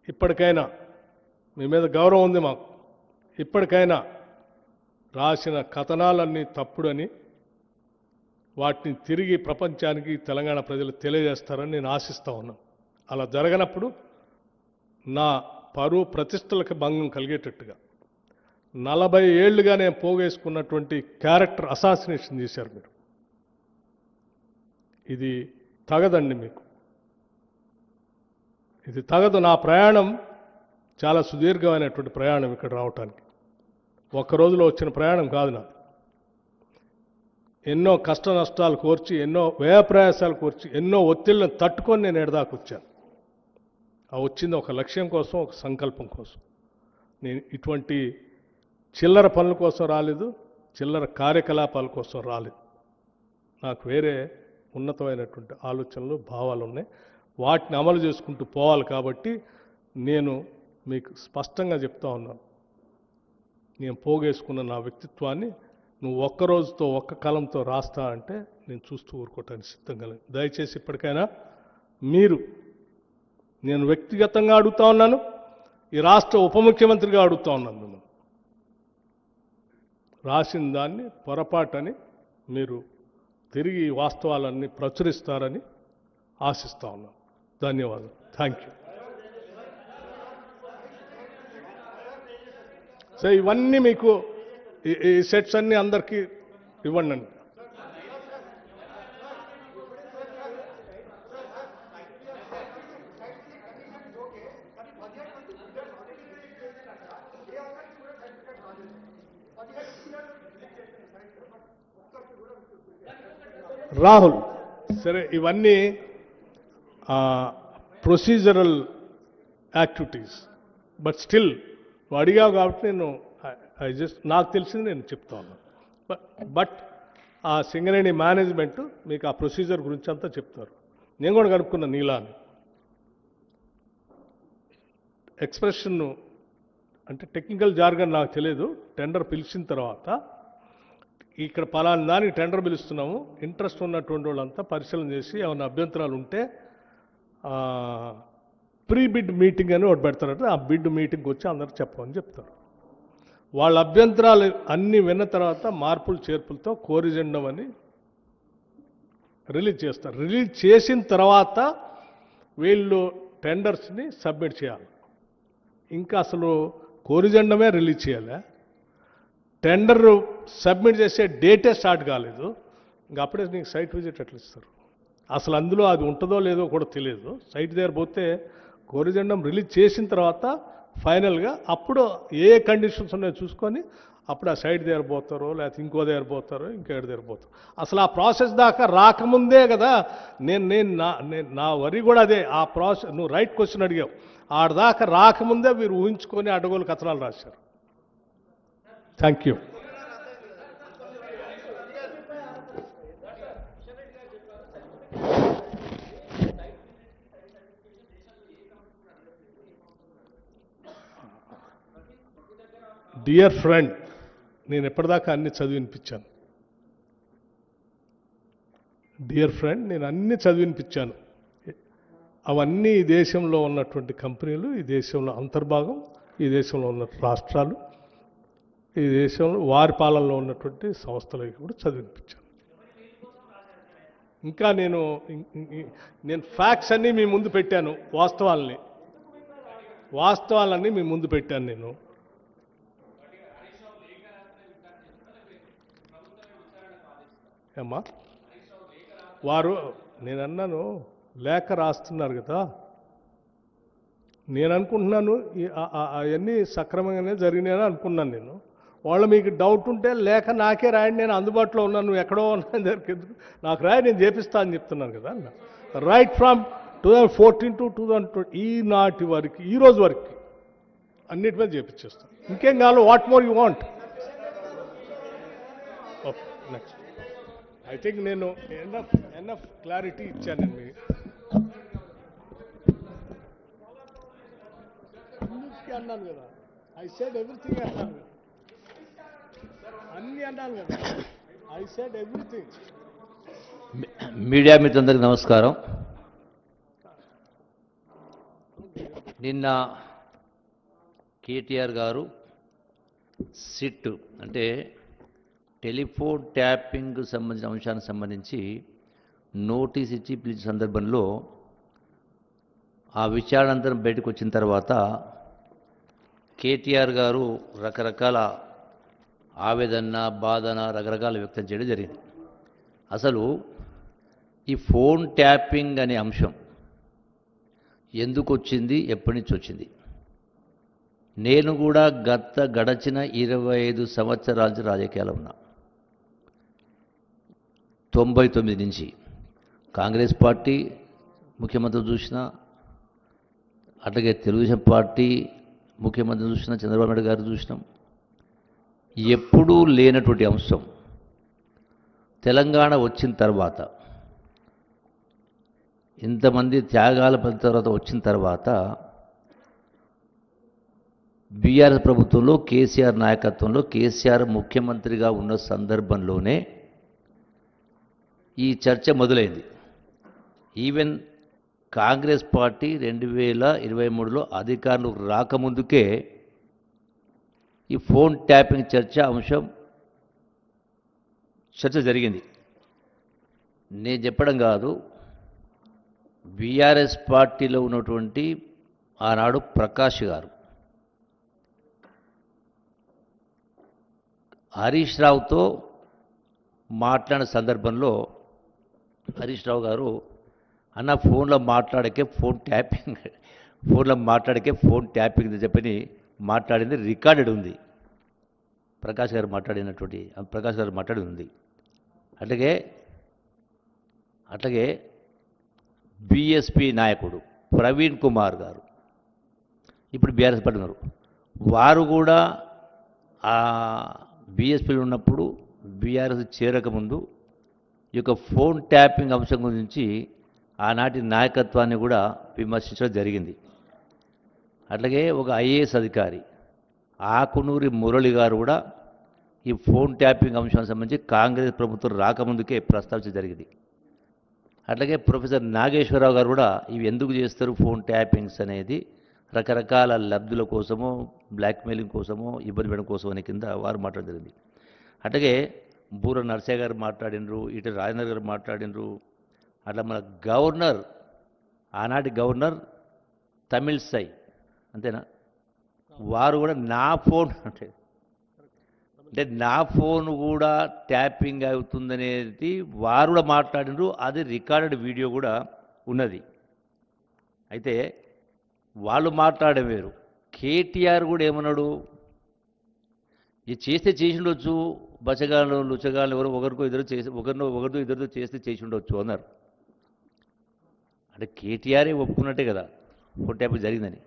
ఇప్పటికైనా మీ మీద గౌరవం ఉంది మాకు, ఇప్పటికైనా రాసిన కథనాలన్నీ తప్పుడని వాటిని తిరిగి ప్రపంచానికి, తెలంగాణ ప్రజలు తెలియజేస్తారని నేను ఆశిస్తూ ఉన్నాను. అలా జరగనప్పుడు నా పరువు ప్రతిష్టలకు భంగం కలిగేటట్టుగా 40 ఏళ్లుగా నేను పోగేసుకున్నటువంటి క్యారెక్టర్ అసాసినేషన్ చేశారు మీరు. ఇది తగదండి మీకు, ఇది తగదు. నా ప్రయాణం చాలా సుదీర్ఘమైనటువంటి ప్రయాణం ఇక్కడ రావటానికి. ఒక్క రోజులో వచ్చిన ప్రయాణం కాదు నాది. ఎన్నో కష్ట నష్టాలు కోర్చి, ఎన్నో వ్యయ ప్రయాసాలు కోర్చి, ఎన్నో ఒత్తిళ్లను తట్టుకొని నేను ఎడదాకా వచ్చాను. ఆ వచ్చింది ఒక లక్ష్యం కోసం, ఒక సంకల్పం కోసం. నేను ఇటువంటి చిల్లర పనుల కోసం రాలేదు, చిల్లర కార్యకలాపాల కోసం రాలేదు. నాకు వేరే ఉన్నతమైనటువంటి ఆలోచనలు, భావాలు ఉన్నాయి. వాటిని అమలు చేసుకుంటూ పోవాలి. కాబట్టి నేను మీకు స్పష్టంగా చెప్తా ఉన్నాను, నేను పోగేసుకున్న నా వ్యక్తిత్వాన్ని నువ్వు ఒక్క రోజుతో, ఒక్క కలంతో రాస్తా అంటే నేను చూస్తూ ఊరుకోవటానికి సిద్ధంగా లేదు. దయచేసి ఇప్పటికైనా మీరు, నేను వ్యక్తిగతంగా అడుగుతా ఉన్నాను, ఈ రాష్ట్ర ఉప ముఖ్యమంత్రిగా అడుగుతా ఉన్నాను మిమ్మల్ని, రాసిన దాన్ని పొరపాటని మీరు తిరిగి వాస్తవాలన్నీ ప్రచురిస్తారని ఆశిస్తా ఉన్నాను. ధన్యవాదాలు. Thank you. సో ఇవన్నీ మీకు ఈ సెట్స్ అన్నీ అందరికీ ఇవ్వండి. రాహుల్, సరే ఇవన్నీ ప్రొసీజరల్ యాక్టివిటీస్, బట్ స్టిల్ నువ్వు అడిగావు కాబట్టి నేను నాకు తెలిసింది నేను చెప్తా ఉన్నాను. బట్ ఆ సింగరేణి మేనేజ్మెంట్ మీకు ఆ ప్రొసీజర్ గురించి అంతా చెప్తారు. నేను కూడా కనుక్కున్న నీలాని ఎక్స్ప్రెషన్ అంటే టెక్నికల్ జార్గన్ నాకు తెలియదు. టెండర్ పిలిచిన తర్వాత ఇక్కడ పలానా దానికి టెండర్ పిలుస్తున్నాము, ఇంట్రెస్ట్ ఉన్నటువంటి వాళ్ళంతా పరిశీలన చేసి ఏమైనా అభ్యంతరాలు ఉంటే ప్రీ బిడ్ మీటింగ్ అని ఒకటి పెడతారంటే ఆ బిడ్ మీటింగ్కి వచ్చి అందరూ చెప్పమని చెప్తారు. వాళ్ళ అభ్యంతరాలు అన్నీ విన్న తర్వాత మార్పులు చేర్పులతో కోరిజెండం అని రిలీజ్ చేస్తారు. రిలీజ్ చేసిన తర్వాత వీళ్ళు టెండర్స్ని సబ్మిట్ చేయాలి. ఇంకా అసలు కోరిజెండమే రిలీజ్ చేయాలి, టెండర్ సబ్మిట్ చేసే డేటే స్టార్ట్ కాలేదు. ఇంకా అప్పుడే నీకు సైట్ విజిట్ ఎట్లా ఇస్తారు? అసలు అందులో అది ఉంటుందో లేదో కూడా తెలియదు. సైట్ దగ్గర పోతే కోరిజెండం రిలీజ్ చేసిన తర్వాత ఫైనల్గా అప్పుడు ఏ కండిషన్స్ ఉన్నాయో చూసుకొని అప్పుడు ఆ సైట్ దగ్గర పోతారో, లేకపోతే ఇంకో దగ్గర పోతారో, ఇంకేడు దగ్గర పోతారు. అసలు ఆ ప్రాసెస్ దాకా రాకముందే కదా నా వరి కూడా అదే. ఆ ప్రాసెస్ నువ్వు రైట్ క్వశ్చన్ అడిగావు. ఆడదాకా రాకముందే మీరు ఊహించుకొని అడ్డగోలు కథనాలు రాశారు. Thank you. డియర్ ఫ్రెండ్, నేను ఎప్పటిదాకా అన్ని చదివినిపించాను. డియర్ ఫ్రెండ్, నేను అన్ని చదివినిపించాను. అవన్నీ ఈ దేశంలో ఉన్నటువంటి కంపెనీలు, ఈ దేశంలో అంతర్భాగం, ఈ దేశంలో ఉన్న రాష్ట్రాలు, ఈ దేశంలో వారి పాలనలో ఉన్నటువంటి సంస్థలకి కూడా చదివినిపించాను. ఇంకా నేను ఫ్యాక్ట్స్ అన్నీ మీ ముందు పెట్టాను, వాస్తవాలన్నీ మీ ముందు పెట్టాను నేను. ఏమ్మా వారు, నేను అన్నాను లేఖ రాస్తున్నారు కదా, నేను అనుకుంటున్నాను అవన్నీ సక్రమంగానే జరిగినాయని అనుకున్నాను నేను. వాళ్ళు మీకు డౌట్ ఉంటే లేఖ నాకే రాయండి, నేను అందుబాటులో ఉన్నాను, నువ్వు ఎక్కడో ఉన్నా దగ్గరికి నాకు రాయి, నేను చేపిస్తా అని చెప్తున్నాను కదా అన్న. రైట్ ఫ్రమ్ 2014 to 2020 ఈనాటి వరకు, ఈ రోజు వరకు అన్నిటి మీద చేపించేస్తాను. ఇంకేం కావాలి? What more you want? Okay, next. I think నేను ఎనఫ్ క్లారిటీ ఇచ్చాను నేను మీకు. అన్నిటికీ అన్నాను కదా, ఐ సెడ్ ఎవ్రీథింగ్ అన్నాను కదా, అన్నీ అన్నాను కదా, ఐ సెడ్ ఎవ్రీథింగ్. మీడియా మిత్రులందరికీ నమస్కారం. నిన్న కేటీఆర్ గారు సిట్ అంటే టెలిఫోన్ ట్యాపింగ్ సంబంధించిన అంశానికి సంబంధించి నోటీస్ ఇచ్చి పిలిచిన సందర్భంలో ఆ విచారణంతరం బయటకు వచ్చిన తర్వాత కేటీఆర్ గారు రకరకాల ఆవేదన, బాధన రకరకాల వ్యక్తం చేయడం జరిగింది. అసలు ఈ ఫోన్ ట్యాపింగ్ అనే అంశం ఎందుకు వచ్చింది, ఎప్పటి నుంచి వచ్చింది? నేను కూడా గడచిన 25 సంవత్సరాల నుంచి రాజకీయాలు ఉన్నా. 99 నుంచి కాంగ్రెస్ పార్టీ ముఖ్యమంత్రి చూసిన, అట్లాగే తెలుగుదేశం పార్టీ ముఖ్యమంత్రి చూసిన, చంద్రబాబు నాయుడు గారు చూసినాం. ఎప్పుడూ లేనటువంటి అంశం తెలంగాణ వచ్చిన తర్వాత, ఇంతమంది త్యాగాల తర్వాత వచ్చిన తర్వాత బీఆర్ఎస్ ప్రభుత్వంలో కేసీఆర్ నాయకత్వంలో కేసీఆర్ ముఖ్యమంత్రిగా ఉన్న సందర్భంలోనే ఈ చర్చ మొదలైంది. ఈవెన్ కాంగ్రెస్ పార్టీ 2023లో అధికారులు రాకముందుకే ఈ ఫోన్ ట్యాపింగ్ చర్చ జరిగింది. నేను చెప్పడం కాదు, బీఆర్ఎస్ పార్టీలో ఉన్నటువంటి ఆనాడు ప్రకాష్ గారు హరీష్ రావుతో మాట్లాడిన సందర్భంలో హరీష్ రావు గారు అన్న ఫోన్లో మాట్లాడకే ఫోన్ ట్యాపింగ్ చెప్పని మాట్లాడింది రికార్డెడ్ ఉంది. ప్రకాష్ గారు మాట్లాడి ఉంది. అట్లాగే బీఎస్పీ నాయకుడు ప్రవీణ్ కుమార్ గారు ఇప్పుడు బీఆర్ఎస్ పార్టీ ఉన్నారు. వారు కూడా బీఎస్పీలో ఉన్నప్పుడు బీఆర్ఎస్ చేరకముందు ఈ యొక్క ఫోన్ ట్యాపింగ్ అంశం గురించి ఆనాటి నాయకత్వాన్ని కూడా విమర్శించడం జరిగింది. అట్లాగే ఒక ఐఏఎస్ అధికారి ఆకునూరి మురళి గారు కూడా ఈ ఫోన్ ట్యాపింగ్ అంశానికి సంబంధించి కాంగ్రెస్ ప్రభుత్వం రాకముందుకే ప్రస్తావించడం జరిగింది. అట్లాగే ప్రొఫెసర్ నాగేశ్వరరావు గారు కూడా ఇవి ఎందుకు చేస్తారు ఫోన్ ట్యాపింగ్స్ అనేది, రకరకాల లబ్ధుల కోసమో బ్లాక్మెయిలింగ్ కోసమో ఇబ్బంది పెట్టడం కోసం అనే కింద వారు మాట్లాడడం జరిగింది. అట్లాగే బూర నర్సయ్య గారు మాట్లాడినరు, ఇటు రాజేంద్ర గారు మాట్లాడినరు. అట్లా మన గవర్నర్, ఆనాటి గవర్నర్ తమిళసై అంతేనా, వారు కూడా నా ఫోన్ అంటే నా ఫోన్ కూడా ట్యాపింగ్ అవుతుందనేది వారు కూడా మాట్లాడినరు. అది రికార్డెడ్ వీడియో కూడా ఉన్నది. అయితే వాళ్ళు మాట్లాడే వేరు. కేటీఆర్ కూడా ఏమన్నాడు, ఇది చేస్తే చేసి ఉండొచ్చు, బచ్చగాళ్ళు లుచ్చగాళ్ళు ఎవరో ఒకరితో ఇద్దరితో చేసి ఉండొచ్చు అన్నారు. అంటే కేటీఆరే ఒప్పుకున్నట్టే కదా ఫోన్ ట్యాపింగ్ జరిగిందని.